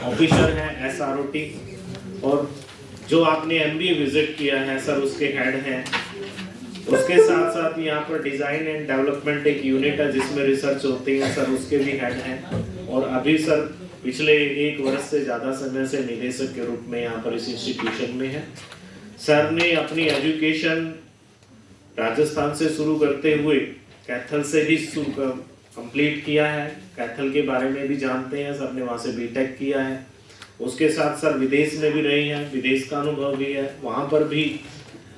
Officer हैं SROT, और जो आपने MBA विजिट किया है सर उसके हेड हैं। उसके साथ साथ यहाँ पर डिज़ाइन एंड डेवलपमेंट एक यूनिट है जिसमें रिसर्च होती है सर, उसके भी हेड हैं। और अभी सर पिछले 1 वर्ष से ज़्यादा समय से निदेशक के रूप में यहाँ पर इस इंस्टीट्यूशन में है। सर ने अपनी एजुकेशन राजस्थान से शुरू करते हुए कैथल से भी कंप्लीट किया है। कैथल के बारे में भी जानते हैं सर ने, वहाँ से BTech किया है। उसके साथ सर विदेश में भी रहे हैं, विदेश का अनुभव भी है। वहाँ पर भी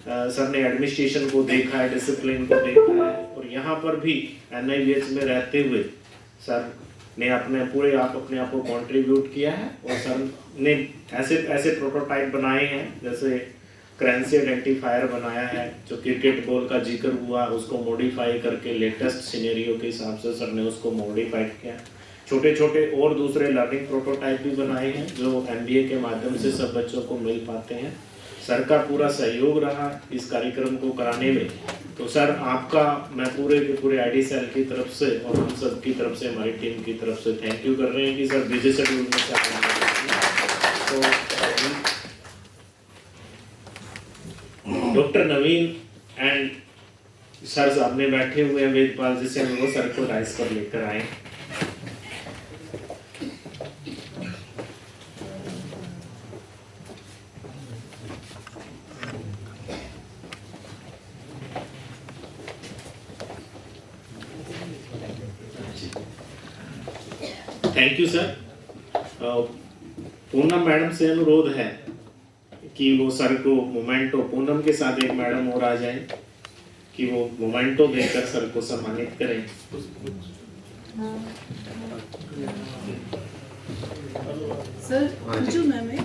सर ने एडमिनिस्ट्रेशन को देखा है, डिसिप्लिन को देखा है, और यहाँ पर भी NIVH में रहते हुए सर ने अपने आप को कंट्रीब्यूट किया है। और सर ने ऐसे प्रोटोटाइप बनाए हैं, जैसे करेंसी आइडेंटिफायर बनाया है, जो क्रिकेट बॉल का जिक्र हुआ उसको मॉडिफाई करके लेटेस्ट सिनेरियो के हिसाब से सर ने उसको मॉडिफाइड किया। छोटे छोटे और दूसरे लर्निंग प्रोटोटाइप भी बनाए हैं जो MBA के माध्यम से सब बच्चों को मिल पाते हैं। सर का पूरा सहयोग रहा इस कार्यक्रम को कराने में। तो सर आपका मैं पूरे के पूरे ID सेल की तरफ से और हम सब की तरफ से, हमारी टीम की तरफ से थैंक यू कर रहे हैं कि सर बिजी शेड्यूल में डॉक्टर नवीन एंड सर सामने बैठे हुए हैं, वेदपाल जी से वो सर को राइस पर लेकर आए। Thank you sir. Poonam madam से अनुरोध है कि वो सर को मोमेंटो, पूनम के साथ एक मैडम और आ जाए कि वो मोमेंटो देकर सर को सम्मानित करें। सर जो मैम है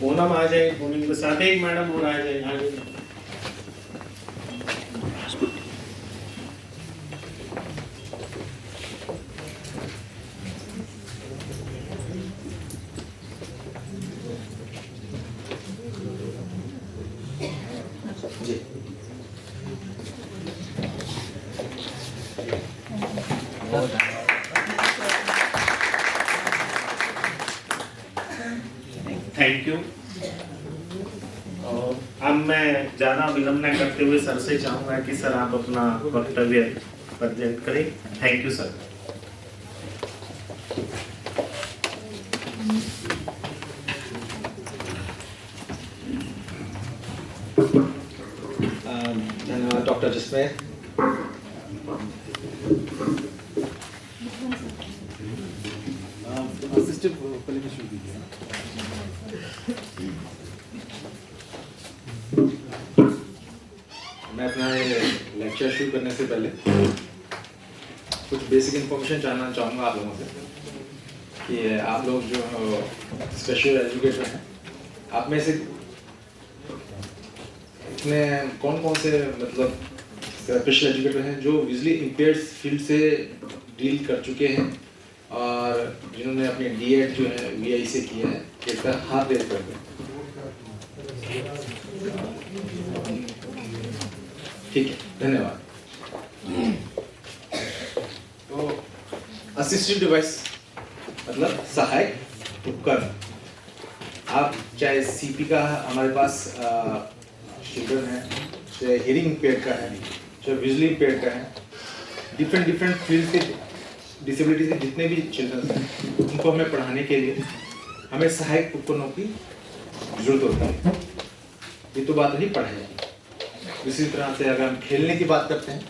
पूनम आ जाए, पूनम के साथ एक मैडम और आ जाए। Thank you. अब मैं ज़्यादा विलंब न करते हुए सर से चाहूँगा कि सर आप अपना वक्तव्य प्रेजेंट करें। Thank you sir. धन्यवाद डॉक्टर जिस्मेर। मैं अपना लेक्चर शुरू करने से पहले कुछ बेसिक इन्फॉर्मेशन जानना चाहूँगा आप लोगों से कि आप लोग जो स्पेशल एजुकेटर हैं, आप में से इसमें कौन कौन से मतलब स्पेशल एजुकेटर हैं जो विजुअली इम्पेयर्ड फील्ड से डील कर चुके हैं और जिन्होंने अपने D.Ed जो है VI से किया है, इसका हाथ रेज कर दें। ठीक है, धन्यवाद। तो असिस्टिव डिवाइस मतलब सहायक उपकरण, आप चाहे CP का हमारे पास चिल्ड्रन है, चाहे हियरिंग इम्पेयर्ड का है, चाहे विजुअली इम्पेयर्ड का है, डिफरेंट फील्ड के डिसेबिलिटी के जितने भी चिल्ड्रन हैं उनको हमें पढ़ाने के लिए हमें सहायक उपकरणों की जरूरत होती है। ये तो बात रही पढ़ाई की। इसी तरह से अगर हम खेलने की बात करते हैं,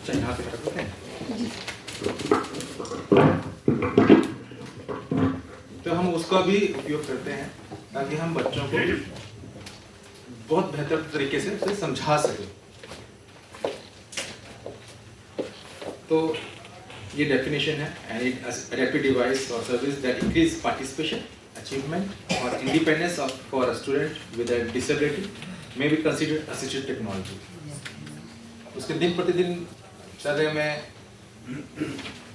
चाहे यहाँ पे रखते हैं, तो हम उसका भी उपयोग करते हैं ताकि हम बच्चों को बहुत बेहतर तरीके से उसे समझा सकें। तो ये डेफिनेशन है, adaptive device or service that increase participation, achievement or independence for a student with a disability may be considered assistive technology. उसके दिन प्रतिदिन चर्या में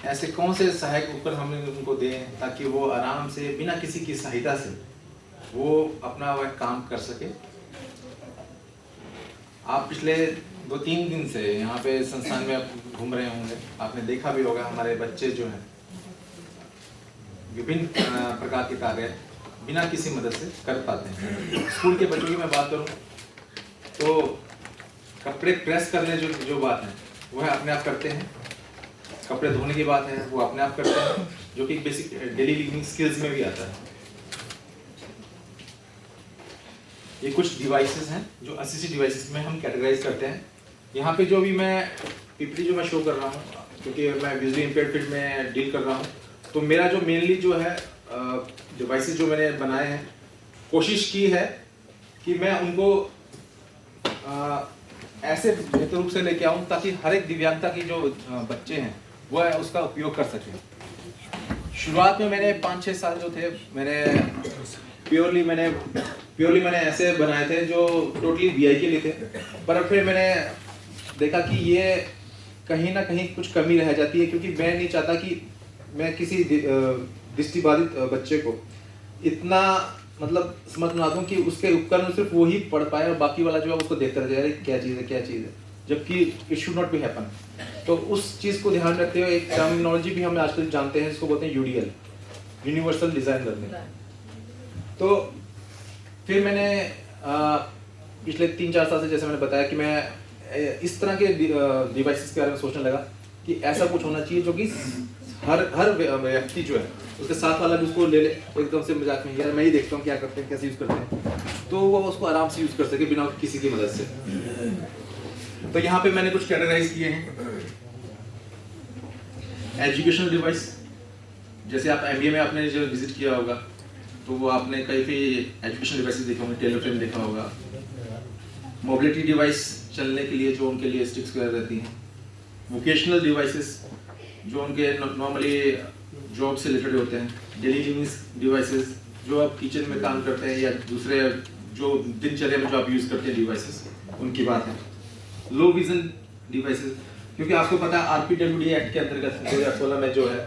ऐसे कौन से सहायक उपकरण हम उनको दें ताकि वो आराम से बिना किसी की सहायता से वो अपना वह काम कर सके। आप पिछले 2-3 दिन से यहाँ पे संस्थान में घूम रहे होंगे, आपने देखा भी होगा हमारे बच्चे जो हैं विभिन्न प्रकार के कार्य बिना किसी मदद से कर पाते हैं। स्कूल के बच्चों की मैं बात करूं तो कपड़े प्रेस करने जो बात है वो है अपने आप करते हैं। कपड़े धोने की बात है वो अपने आप करते हैं, जो कि बेसिक डेली लिविंग स्किल्स में भी आता है। ये कुछ डिवाइसेस हैं जो असिस्टिव डिवाइसेस में हम कैटेगराइज करते हैं। यहाँ पे जो भी मैं पीपीटी जो मैं शो कर रहा हूँ, क्योंकि मैं विजुअली इंपेयर्ड फील्ड में डील कर रहा हूँ, तो मेरा जो मेनली जो है डिवाइसेस जो मैंने बनाए हैं, कोशिश की है कि मैं उनको ऐसे बेहतर रूप से लेके आऊँ ताकि हर एक दिव्यांगता की जो बच्चे हैं वो है उसका उपयोग कर सकें। शुरुआत में मैंने 5-6 साल जो थे मैंने प्योरली मैंने ऐसे बनाए थे जो टोटली वीआई के लिए थे, पर फिर मैंने देखा कि ये कहीं ना कहीं कुछ कमी रह जाती है, क्योंकि मैं नहीं चाहता कि मैं किसी दृष्टिबाधित बच्चे को इतना मतलब समझ बना दूं कि उसके उपकरण सिर्फ वो ही पढ़ पाए और बाकी वाला जो है उसको देखता रह जाए क्या चीज़ है, जबकि it should not be happen. तो उस चीज़ को ध्यान रखते हुए एक टर्मिनोलॉजी भी हम आजकल जानते हैं, इसको बोलते हैं यूडीएल, यूनिवर्सल डिज़ाइन लर्निंग। तो फिर मैंने पिछले 3-4 साल से, जैसे मैंने बताया, कि मैं इस तरह के डिवाइसेस के बारे में सोचने लगा कि ऐसा कुछ होना चाहिए जो कि हर व्यक्ति जो है उसके साथ वाला भी उसको ले ले एकदम से मजाक में, यार मैं ही देखता हूँ क्या करते हैं, कैसे यूज़ करते हैं, तो वो उसको आराम से यूज़ कर सके बिना किसी की मदद से। तो यहाँ पे मैंने कुछ कैटेगराइज किए हैं। एजुकेशनल डिवाइस, जैसे आप एमबीए में आपने जो विजिट किया होगा तो वो आपने कई एजुकेशनल डिवाइसेस देखे होंगे, टेलर फ्रेम देखा होगा। मोबिलिटी डिवाइस, चलने के लिए जो उनके लिए स्टिक्स वगैरह रहती हैं। वोकेशनल डिवाइसेस जो उनके नॉर्मली जॉब से रिलेटेड होते हैं। डेली लिविंग डिवाइसेस जो आप किचन में काम करते हैं या दूसरे जो दिनचर्या में जो आप यूज़ करते हैं डिवाइसेस, उनकी बात है। लो विजन डिवाइसेस, क्योंकि आपको पता है आरपीडब्ल्यूडी एक्ट के अंतर्गत 2016 में जो है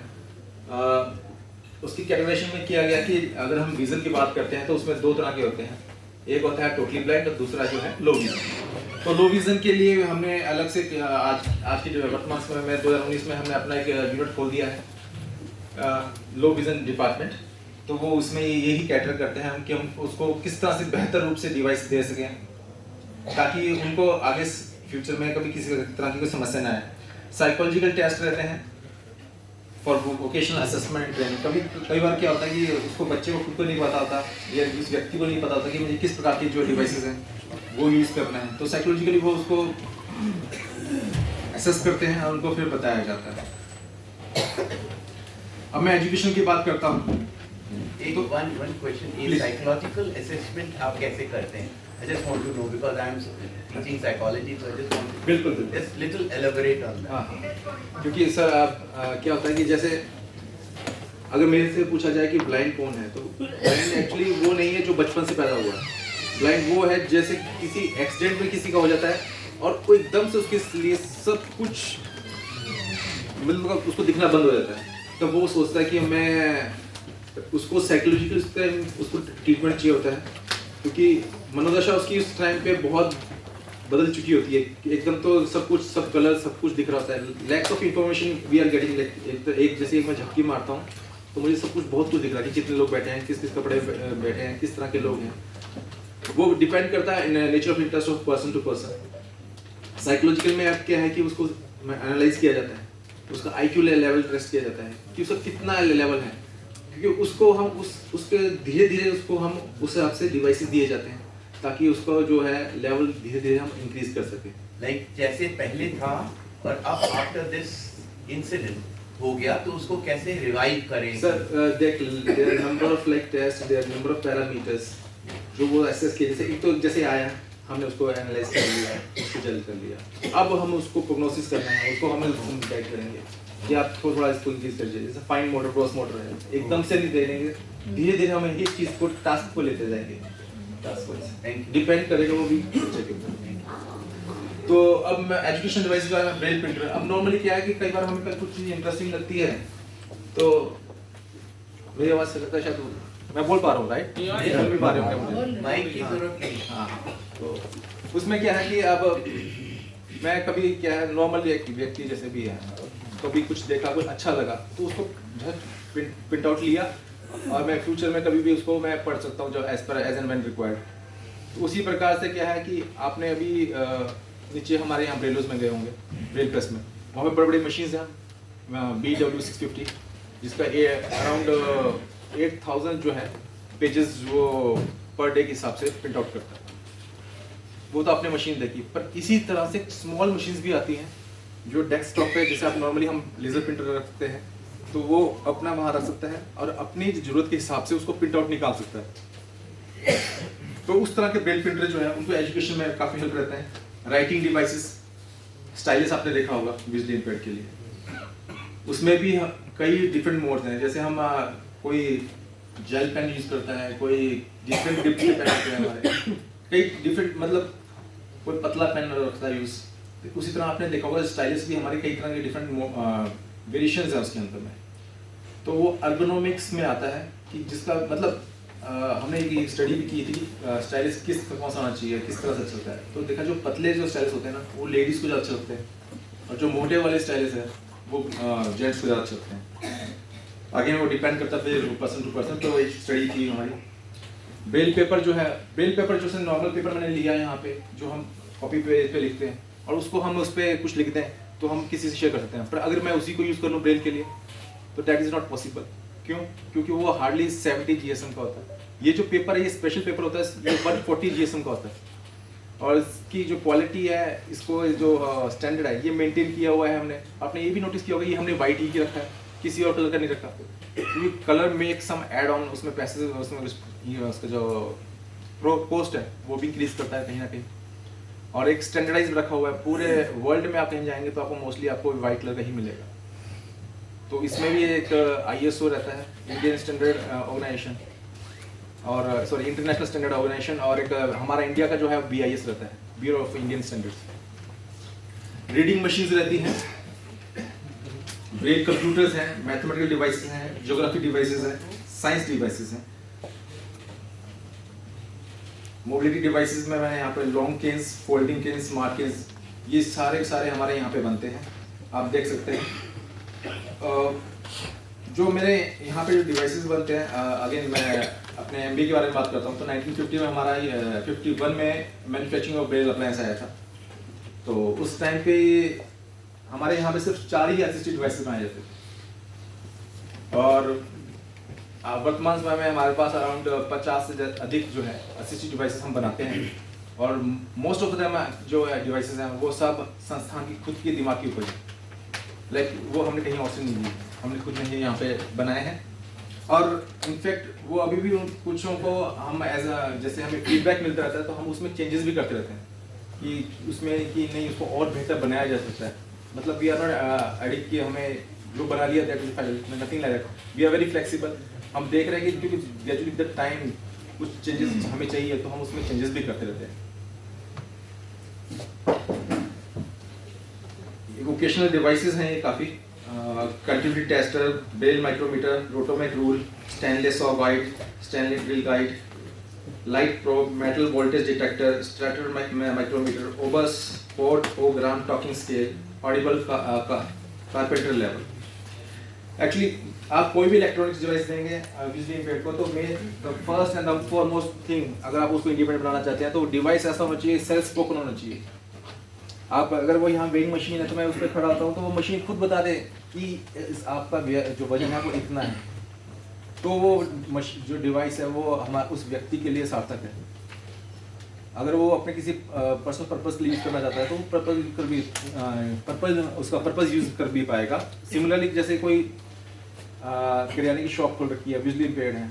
उसकी कैटेगराइजेशन में किया गया कि अगर हम विजन की बात करते हैं तो उसमें 2 तरह के होते हैं, एक होता है टोटली ब्लाइंड और दूसरा जो है लो विजन। तो लो विजन के लिए हमने अलग से आज की जो वर्तमान समय में 2019 में हमने अपना एक यूनिट खोल दिया है, लो विजन डिपार्टमेंट। तो वो उसमें यही कैटर करते हैं हम कि हम उसको किस तरह से बेहतर रूप से डिवाइस दे सकें ताकि उनको आगे फ्यूचर में कभी किसी तरह की कोई समस्या ना आए। साइकोलॉजिकल टेस्ट रहते हैं for vocational assessment and training. कई बार क्या होता है कि उसको बच्चे को खुद को नहीं पता होता या उस व्यक्ति को नहीं पता होता कि मुझे किस प्रकार के जो डिवाइसेस हैं वो यूज़ करना है, तो साइकोलॉजिकली वो उसको असेस करते हैं और उनको फिर बताया जाता है। अब मैं एजुकेशन की बात करता हूँ। एक वन क्वेश्चन, ये साइकोलॉजिकल असेसमेंट आप कैसे करते हैं? I just want to know because I am teaching psychology, so I just want to बिल्कुल just little elaborate on that. हाँ, क्योंकि सर आप क्या होता है कि जैसे अगर मेरे से पूछा जाए कि ब्लाइंड कौन है, तो ब्लाइंड एक्चुअली वो नहीं है जो बचपन से पैदा हुआ है। ब्लाइंड वो है जैसे किसी एक्सीडेंट में किसी का हो जाता है और वो एकदम से उसके लिए सब कुछ मतलब उसको दिखना बंद हो जाता है, तो वो सोचता है कि मैं उसको साइकोलॉजिकल उसको ट्रीटमेंट चाहिए होता है, क्योंकि मनोदशा उसकी उस टाइम पे बहुत बदल चुकी होती है। एकदम तो सब कलर सब कुछ दिख रहा होता है। Lacks of information we are getting, एक जैसे मैं झपकी मारता हूँ तो मुझे सब कुछ बहुत कुछ दिख रहा है कि कितने लोग बैठे हैं, किस किस कपड़े बैठे हैं, किस तरह के लोग हैं। वो डिपेंड करता है nature of interest of person to person. Psychological में अब क्या है कि उसको एनालाइज किया जाता है, उसका IQ लेवल टेस्ट किया जाता है कि उसका कितना लेवल है, क्योंकि उसको हम उसके धीरे धीरे उसको हम उस हिसाब से डिवाइसेस दिए जाते हैं ताकि उसका जो है लेवल धीरे धीरे हम इंक्रीज कर सकें। Like जैसे पहले था और अब आफ्टर दिस इंसिडेंट हो गया तो उसको कैसे रिवाइव करें? सर देख, there are number of like test, there are number of parameters जो वो असेस किए। जैसे एक तो जैसे आया हमने उसको एनालाइज कर लिया, उसको जज कर लिया, अब हम उसको प्रोग्नोसिस करना है, उसको हम गाइड करेंगे कि आप थोड़ा इसको इंक्रीज कर दीजिए। जैसे फाइन मोटर ग्रॉस मोटर है, एकदम से नहीं दे देंगे, धीरे धीरे हम एक चीज़ को टास्क को लेते जाएंगे, टास्क वाइज डिपेंड करेगा वो भी बच्चे के ऊपर। तो अब मैं एजुकेशन डिवाइस का ब्रेल प्रिंटर, अब नॉर्मली क्या है कि कई बार हमें कुछ चीज़ इंटरेस्टिंग लगती है तो मेरी आवाज़ से लगता है शायद मैं बोल पा रहा हूँ, राइट? बोल भी पा रहे होंगे मुझे, माइक की जरूरत नहीं। हाँ, तो उसमें क्या है कि अब मैं कभी क्या है नॉर्मल एक व्यक्ति जैसे भी है, कभी कुछ देखा, कुछ अच्छा लगा तो उसको प्रिंट आउट लिया और मैं फ्यूचर में कभी भी उसको मैं पढ़ सकता हूँ जो एज एंड व्हेन रिक्वायर्ड। तो उसी प्रकार से क्या है कि आपने अभी नीचे हमारे यहाँ ब्रेलोज में गए होंगे, ब्रेल प्रेस में, वहाँ पे बड़े बड़ी मशीन्स हैं BW650 जिसका अराउंड 8000 जो है पेजेस वो पर डे के हिसाब से प्रिंट आउट करता है। वो तो आपने मशीन देखी, पर इसी तरह से स्मॉल मशीन्स भी आती हैं जो डेस्कटॉप पे जैसे आप नॉर्मली हम लेज़र प्रिंटर रखते हैं तो वो अपना वहाँ रख सकता है और अपनी ज़रूरत के हिसाब से उसको प्रिंट आउट निकाल सकता है। तो उस तरह के ब्रेल प्रिंटर जो है उनको एजुकेशन में काफ़ी हेल्प रहते हैं। राइटिंग डिवाइसेस, स्टाइलस आपने देखा होगा विजुअली इम्पेयर्ड के लिए, उसमें भी कई डिफरेंट मोड्स हैं। जैसे हम कोई जेल पेन यूज़ करता है, कोई डिफरेंट डिप के पेन होते हैं हमारे, कई डिफरेंट मतलब कोई पतला पेन रखता है यूज़। तो उसी तरह आपने देखा होगा स्टाइलस भी हमारे कई तरह के डिफरेंट वेरिएशंस है उसके अंदर में। तो वो अर्गोनॉमिक्स में आता है कि जिसका मतलब हमने एक स्टडी भी की थी स्टाइलिस कौन सा होना चाहिए, किस तरह से अच्छा होता है। तो देखा जो पतले जो स्टाइलिस होते हैं ना वो लेडीज़ को ज़्यादा अच्छे लगते हैं और जो मोटे वाले स्टाइलिस है वो जेंट्स को ज़्यादा अच्छे लगते हैं। आगे वो डिपेंड करता है फिर पर्सन टू पर्सन। तो एक स्टडी थी हमारी। ब्रेल पेपर जो है, ब्रेल पेपर जो है नॉर्मल पेपर मैंने लिया है यहाँ पे जो हम कॉपी पे लिखते हैं और उसको हम उस पर कुछ लिखते हैं तो हम किसी से शेयर कर सकते हैं। पर अगर मैं उसी को यूज़ कर लूँ ब्रेल के लिए तो दैट इज़ नॉट पॉसिबल। क्यों? क्योंकि वो हार्डली 70 GSM का होता है। ये जो पेपर है ये स्पेशल पेपर होता है, ये 140 GSM का होता है और इसकी जो क्वालिटी है, इसको जो स्टैंडर्ड है ये मेंटेन किया हुआ है हमने। आपने ये भी नोटिस किया होगा ये हमने वाइट ही रखा है, किसी और कलर का नहीं रखा। क्योंकि colour make some add on, उसमें पैसे उसमें उसका जो कॉस्ट है वो भी इंक्रीज करता है कहीं ना कहीं। और एक स्टैंडर्डाइज रखा हुआ है पूरे वर्ल्ड में। आप कहीं जाएंगे तो आपको मोस्टली आपको वाइट कलर का ही मिलेगा। तो इसमें भी एक ISO रहता है, इंडियन स्टैंडर्ड ऑर्गेनाइजेशन, और सॉरी इंटरनेशनल स्टैंडर्ड ऑर्गेनाइजेशन, और एक हमारा इंडिया का जो है BIS रहता है, bureau of Indian standards. Reading machines रहती हैं, ब्रेल कंप्यूटर्स हैं, मैथमेटिकल डिवाइसेस हैं, ज्योग्राफी डिवाइसेस हैं, साइंस डिवाइसेस हैं। मोबिलिटी डिवाइसेस में मैंने यहाँ पे long canes, folding canes, smart canes, ये सारे हमारे यहाँ पे बनते हैं, आप देख सकते हैं। जो मेरे यहाँ पे जो डिवाइसेस बनते हैं, अगेन मैं अपने MBA के बारे में बात करता हूँ। तो 1950 में हमारा 51 में मैन्युफैक्चरिंग ऑफ ब्रेल अप्लायंस आया था। तो उस टाइम पे हमारे यहाँ पे सिर्फ 4 ही असिस्टिव डिवाइसेस बनाए जाते थे और वर्तमान समय में हमारे पास अराउंड 50 से अधिक जो है असिस्टिव डिवाइसेस हम बनाते हैं। और मोस्ट ऑफ द टाइम जो डिवाइसेस हैं वो सब संस्थान की खुद की दिमाग की उपज है, लाइक वो हमने कहीं और से नहीं ली, हमने खुद ने यहाँ पे बनाए हैं। और इनफैक्ट वो अभी भी उन कुछों को हम जैसे हमें फीडबैक मिलता रहता है तो हम उसमें चेंजेस भी करते रहते हैं कि उसमें कि नहीं उसको और बेहतर बनाया जा सकता है। मतलब वी आर नॉट एडिक्ट कि हमें जो बना लिया that is final, nothing like that. We are very flexible. हम देख रहे हैं कि क्योंकि ग्रेजुअली विद द टाइम कुछ चेंजेस हमें चाहिए तो हम उसमें चेंजेस भी करते रहते हैं। वोकेशनल डिवाइसेस हैं ये काफ़ी, continuity tester, braille micrometer, Rotomec rule, stainless और white, stainless drill guide, light probe, metal voltage detector, Starrett micrometer, ओबस, पोर्ट, ओग्राम, talking scale, audible carpenter level. Actually आप कोई भी इलेक्ट्रॉनिक्स डिवाइस देंगे विजुअली इम्पेयर्ड को तो the first and the foremost thing, अगर आप उसको इंडिपेंडेंट बनाना चाहते हैं तो डिवाइस ऐसा होना चाहिए, सेल्फ स्पोकन होना चाहिए। आप अगर वो यहाँ वेइंग मशीन है तो मैं उस पर खड़ा होता हूँ तो वो मशीन खुद बता दे कि आपका जो वजन है वो इतना है, तो वो जो डिवाइस है वो हमारे उस व्यक्ति के लिए सार्थक है। अगर वो अपने किसी पर्सनल पर्पस के लिए यूज़ करना चाहता है तो वो उसका पर्पस यूज़ कर भी पाएगा। सिमिलरली जैसे कोई किराने की शॉप खोल रखी है, विजुअली इम्पेयर्ड है,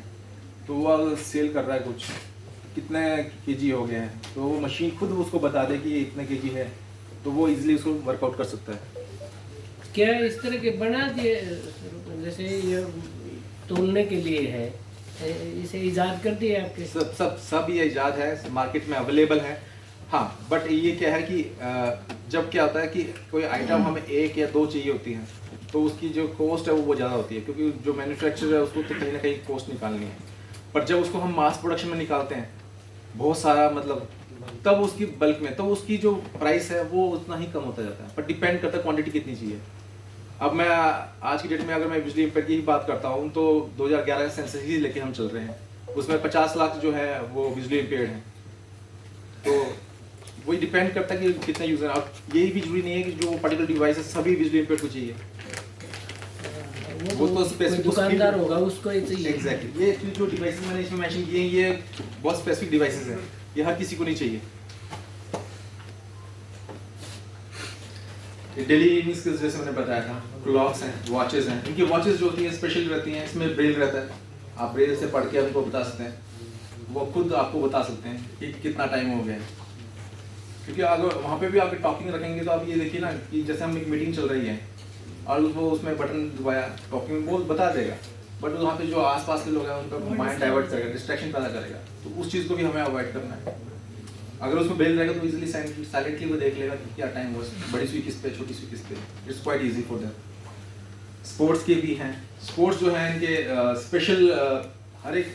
तो वो सेल कर रहा है कुछ, कितने केजी हो गए हैं, तो वो मशीन खुद उसको बता दे कि ये इतने केजी है, तो वो इजीली उसको वर्कआउट कर सकता है। क्या इस तरह के बना दिए जैसे ये तोलने के लिए है, इसे इजाद कर दिए आपके? सब ये इजाद है, मार्केट में अवेलेबल है। हाँ, बट ये क्या है कि जब क्या होता है कि कोई आइटम हमें 1 या 2 चाहिए होती है तो उसकी जो कॉस्ट है वो ज़्यादा होती है, क्योंकि जो मैन्युफैक्चरर है उसको तो कहीं ना कहीं कॉस्ट निकालनी है। पर जब उसको हम मास प्रोडक्शन में निकालते हैं बहुत सारा, मतलब तब उसकी बल्क में, तो उसकी जो प्राइस है वो उतना ही कम होता जाता है। पर डिपेंड करता है क्वांटिटी कितनी चाहिए। अब मैं आज की डेट में अगर मैं विजुअली इम्पेयर्ड की ही बात करता हूँ तो 2011 का सेंसस ही लेके हम चल रहे हैं, उसमें 50 लाख जो है वो विजुअली इम्पेयर्ड हैं। तो वही डिपेंड करता है कि कितने यूज़र। अब यही भी जरूरी नहीं है कि जो पर्टिकुलर डिवाइस सभी विजुअली इम्पेयर्ड को चाहिए, वो तो कोई स्पेसिफिक दुकानदार होगा उसको ही चाहिए। एग्जैक्टली। ये जो डिवाइसेस मैंने इसमें मेंशन किए हैं ये बहुत स्पेसिफिक डिवाइसेस हैं, ये हर किसी को नहीं चाहिए। डेली यूजिंग स्किल्स जैसे मैंने बताया था, क्लॉक्स हैं, वॉचेस हैं। इनकी वॉचेस जो होती हैं स्पेशल रहती हैं, इसमें ब्रेल रहता है, आप ब्रेल से पढ़ के उनको बता सकते हैं, वो खुद आपको बता सकते हैं कि कितना टाइम हो गया है। क्योंकि अगर वहाँ पे भी आप टॉकिंग रखेंगे तो आप ये देखिए ना कि जैसे हम एक मीटिंग चल रही है और वो उसमें बटन दबाया, टॉकिंग वो बता देगा, बट वहाँ पे जो आसपास के लोग हैं उनका माइंड डाइवर्ट करेगा, डिस्ट्रैक्शन पैदा करेगा। तो उस चीज़ को भी हमें अवॉइड करना है। अगर उसमें बेल रहेगा तो इजीली साइलेंटली वो देख लेगा कि क्या टाइम हुआ, बड़ी सुई किस पे, छोटी सुई किस पे। It's quite easy for them. Sports के भी हैं। स्पोर्ट्स जो है इनके स्पेशल हर एक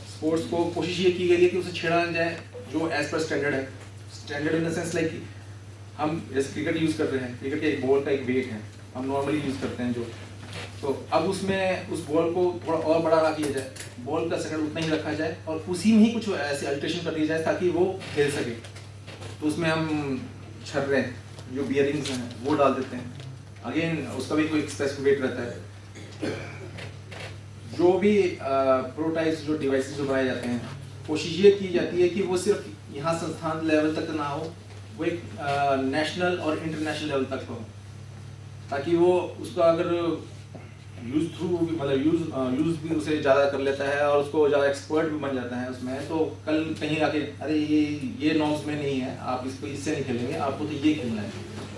स्पोर्ट्स को कोशिश ये की गई है कि उसे छेड़ा ना जाए जो एज पर स्टैंडर्ड है। Standard in the sense like हम जैसे क्रिकेट यूज़ कर रहे हैं, क्रिकेट के एक बॉल का एक वेट है, हम नॉर्मली यूज़ करते हैं जो, तो अब उसमें उस बॉल को थोड़ा और बड़ा रख दिया जाए, बॉल का सेकंड उतना ही रखा जाए और उसी में ही कुछ ऐसे अल्ट्रेशन कर दिया जाए ताकि वो खेल सके। तो उसमें हम छर्रे जो बियरिंग्स हैं वो डाल देते हैं, अगेन उसका भी कोई स्पेसिफिक वेट रहता है। जो भी प्रोटोटाइप्स जो डिवाइसेस जो बनाए जाते हैं, कोशिश ये की जाती है कि वो सिर्फ यहाँ संस्थान लेवल तक ना हो, वो एक नेशनल और इंटरनेशनल लेवल तक हो, ताकि वो उसका अगर यूज थ्रू मतलब यूज भी उसे ज़्यादा कर लेता है और उसको ज़्यादा एक्सपर्ट भी बन जाता है उसमें, तो कल कहीं आके अरे ये नॉर्म्स में नहीं है, आप इसको इससे नहीं खेलेंगे, आपको तो ये खेलना है,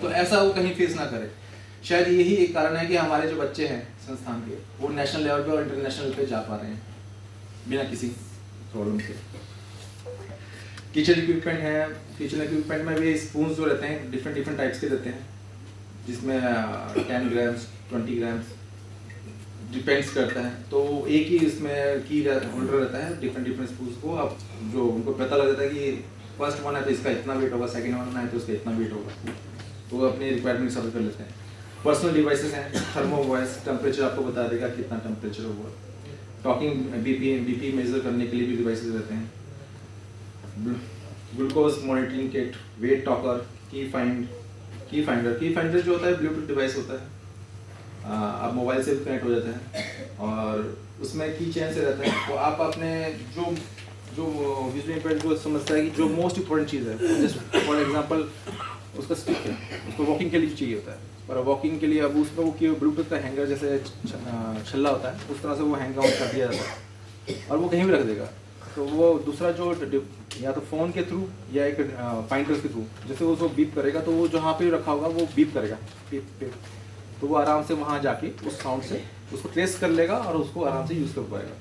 तो ऐसा वो कहीं फेस ना करे। शायद यही एक कारण है कि हमारे जो बच्चे हैं संस्थान के वो नेशनल लेवल पे और इंटरनेशनल पे जा पा रहे हैं बिना किसी प्रॉब्लम के। किचन इक्विपमेंट है। किचन इक्विपमेंट में भी स्पून जो रहते हैं डिफरेंट टाइप्स के रहते हैं, जिसमें 10 ग्राम्स 20 ग्राम्स डिपेंड्स करता है। तो एक ही इसमें की होल्डर रहता है डिफरेंट स्पून को, अब जो उनको पता लग जाता है कि फर्स्ट वन है तो इसका इतना वेट होगा, सेकंड वन है तो इसका इतना वेट होगा, तो वो अपनी रिक्वायरमेंट सर्व कर लेते हैं। पर्सनल डिवाइसेस हैं, थर्मो वॉइस, टेम्परेचर आपको बता देगा कितना टेम्परेचर हुआ। टॉकिंग बीपी मेजर करने के लिए भी डिवाइसेस रहते हैं। Glucose monitoring kit, weight talker, key finder जो होता है ब्लूटूथ डिवाइस होता है, आप मोबाइल से भी कनेक्ट हो जाता है और उसमें की चेन से रहता है। तो आप अपने जो विजुअली इम्पेयर्ड को समझता है कि जो मोस्ट इम्पोर्टेंट चीज़ है, जस्ट फॉर एग्जांपल उसका स्टिक है, उसको वॉकिंग के लिए चाहिए होता है, पर वॉकिंग के लिए अब उसमें वो ब्लूटूथ का हैंगर जैसे छल्ला होता है उस तरह से वो हैंग आउट कर दिया जाता है और वो कहीं भी रख देगा। तो वो दूसरा जो या तो फ़ोन के थ्रू या एक फाइंडर के थ्रू जैसे वो उसको बीप करेगा, तो वो जहाँ पे रखा होगा वो बीप करेगा, बीप बीप, तो वो आराम से वहाँ जाके उस साउंड से उसको ट्रेस कर लेगा और उसको आराम से यूज़ कर पाएगा।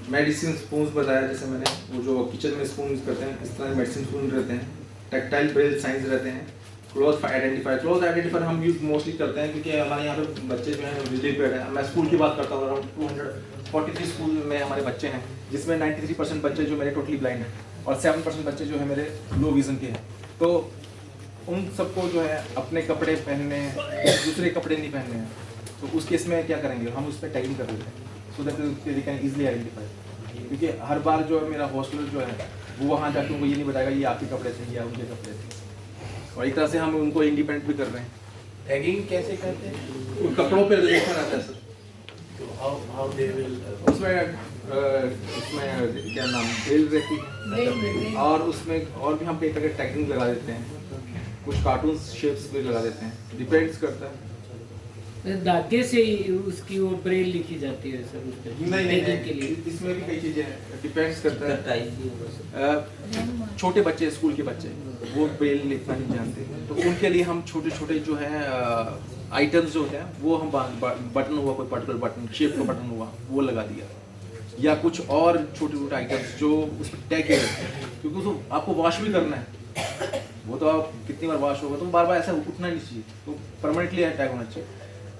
मेडिसिन स्पून्स बताया जैसे मैंने, वो जो किचन में स्पून यूज़ करते हैं इस तरह मेडिसिन स्पून रहते हैं। टैक्टाइल ब्रेल साइंस रहते हैं। क्लोथ आइडेंटिफायर हम यूज़ मोस्टली करते हैं क्योंकि हमारे यहाँ पे बच्चे जो हैं विजिट पे हैं। मैं स्कूल की बात करता हूँ, अराउंड 243 स्कूल में हमारे बच्चे हैं, जिसमें 93% बच्चे जो मेरे टोटली ब्लाइंड हैं और 7% बच्चे जो है मेरे लो विज़न के हैं। तो उन सबको जो है अपने कपड़े पहनने, दूसरे कपड़े नहीं पहनने हैं, तो उस केस में क्या करेंगे, हम उस पर टैगिंग कर देते हैं so that they can easily identify. क्योंकि हर बार जो मेरा हॉस्टलर जो है वो वहाँ जाके उनको ये नहीं बताएगा ये आपके कपड़े थे या उनके कपड़े थे, और एक तरह से हम उनको इंडिपेंडेंट भी कर रहे हैं। टैगिंग कैसे करते हैं? उन कपड़ों पर लिखा रहता है सर, How they will उसमें क्या नाम बेल रहती है और उसमें और भी हम पे करके टैगिंग लगा देते हैं, कुछ कार्टून शेप्स भी लगा देते हैं, डिपेंड्स करता है। धागे से ही उसकी वो ब्रेल लिखी जाती है सर, उस पे नहीं के लिए इसमें भी कई चीज़ें हैं, डिपेंड्स करता है। छोटे बच्चे, स्कूल के बच्चे वो ब्रेल लिखना नहीं जानते, तो उनके लिए हम छोटे छोटे जो है आइटम्स जो हैं वो हम बटन हुआ, कोई पर्टिकुलर बटन शेप का बटन हुआ वो लगा दिया, या कुछ और छोटे छोटे आइटम्स जो उस पर टैग है, क्योंकि उसको आपको वॉश भी करना है, वो तो आप कितनी बार वॉश होगा तो बार बार ऐसा उठना नहीं चाहिए, तो परमानेंटली टैग होना चाहिए।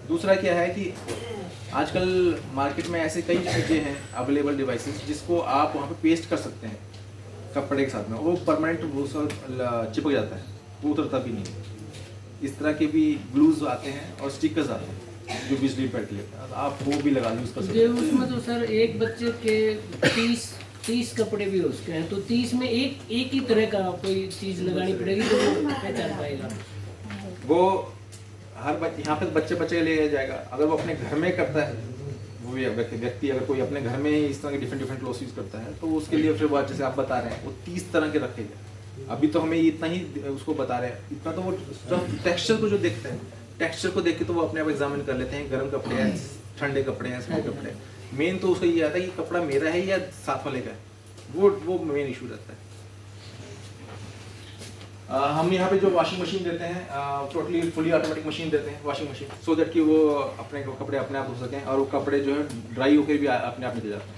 दूसरा क्या है कि आजकल मार्केट में ऐसे कई चीज़ें हैं अवेलेबल डिवाइसेस जिसको आप वहाँ पे पेस्ट कर सकते हैं कपड़े के साथ में, वो परमानेंट वो सब चिपक जाता है, वो उतरता भी नहीं। इस तरह के भी ग्लूज आते हैं और स्टिकर्स आते हैं जो बिजली पैड के लिए, आप वो भी लगा यूज़ कर सकते ये हैं। उसमें तो सर एक बच्चे के 30 कपड़े भी उसके हैं, तो 30 में एक ही तरह का कोई चीज़ लगानी पड़ेगी तो वो पहचान पाएगा। वो हर बच्चे यहाँ पे बच्चे के लिए जाएगा। अगर वो अपने घर में करता है, वो व्यक्ति अगर कोई अपने घर में ही इस तरह के डिफरेंट क्लोथ्स यूज़ करता है, तो उसके लिए फिर वो जैसे आप बता रहे हैं वो 30 तरह के रखेगा। अभी तो हमें इतना ही उसको बता रहे हैं, इतना तो वो टेक्सचर को जो देखते हैं, टेक्सचर को देख के तो वो अपने आप एग्जामिन कर लेते हैं, गर्म कपड़े हैं, ठंडे कपड़े हैं, सूखे कपड़े हैं। मेन तो उसका ये आता है कि कपड़ा मेरा है या साथ वाले का है, वो मेन इशू रहता है। हम यहाँ पे जो वॉशिंग मशीन देते हैं, टोटली फुली ऑटोमेटिक मशीन देते हैं, वॉशिंग मशीन, सो दैट कि वो अपने कपड़े अपने आप धो सकें और वो कपड़े जो है ड्राई होकर भी अपने आप निकल जाते हैं।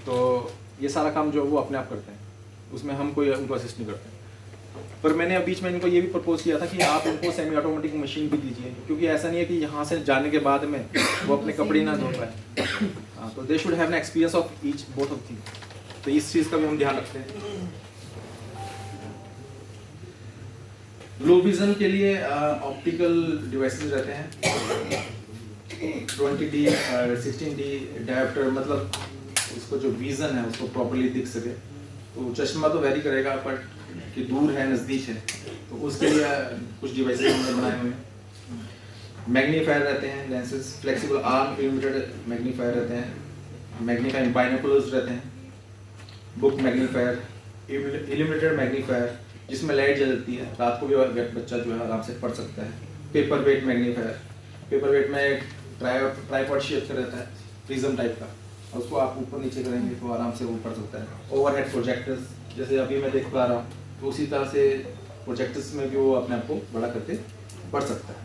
तो ये सारा काम जो वो अपने आप करते हैं, उसमें हम कोई उनको असिस्ट नहीं करते। पर मैंने बीच में इनको ये भी प्रपोज किया था कि आप उनको सेमी ऑटोमेटिक मशीन भी दीजिए, क्योंकि ऐसा नहीं है कि यहाँ से जाने के बाद में वो अपने कपड़े ना धो पाए। तो they should have an experience of each both of thing. तो इस चीज़ का भी हम ध्यान रखते हैं। लो विजन के लिए ऑप्टिकल डिवाइसेस रहते हैं, 20D 16D डायोप्टर, मतलब उसको जो विजन है उसको प्रॉपर्ली दिख सके। तो चश्मा तो वेरी करेगा, बट कि दूर है नज़दीक है, तो उसके लिए कुछ डिवाइसेस हमने बनाए हुए हैं। मैग्नीफायर रहते हैं, lenses, flexible arm limited magnifier रहते हैं, मैग्नीफाइंग बाइनोकुलर्स रहते हैं, बुक मैग्नीफायर, इल्यूमिनेटेड मैग्नीफायर जिसमें लाइट जलती है, रात को भी बच्चा जो है आराम से पढ़ सकता है। Paper weight magnifier, paper weight में एक ट्राइपॉड शेप का रहता है, प्रिज्म टाइप का, और उसको आप ऊपर नीचे करेंगे तो आराम से वो पढ़ सकता है। ओवरहेड प्रोजेक्टर्स, जैसे अभी मैं देख पा रहा हूँ, तो उसी तरह से प्रोजेक्टर्स में भी वो अपने आप को बड़ा करके पढ़ सकता है।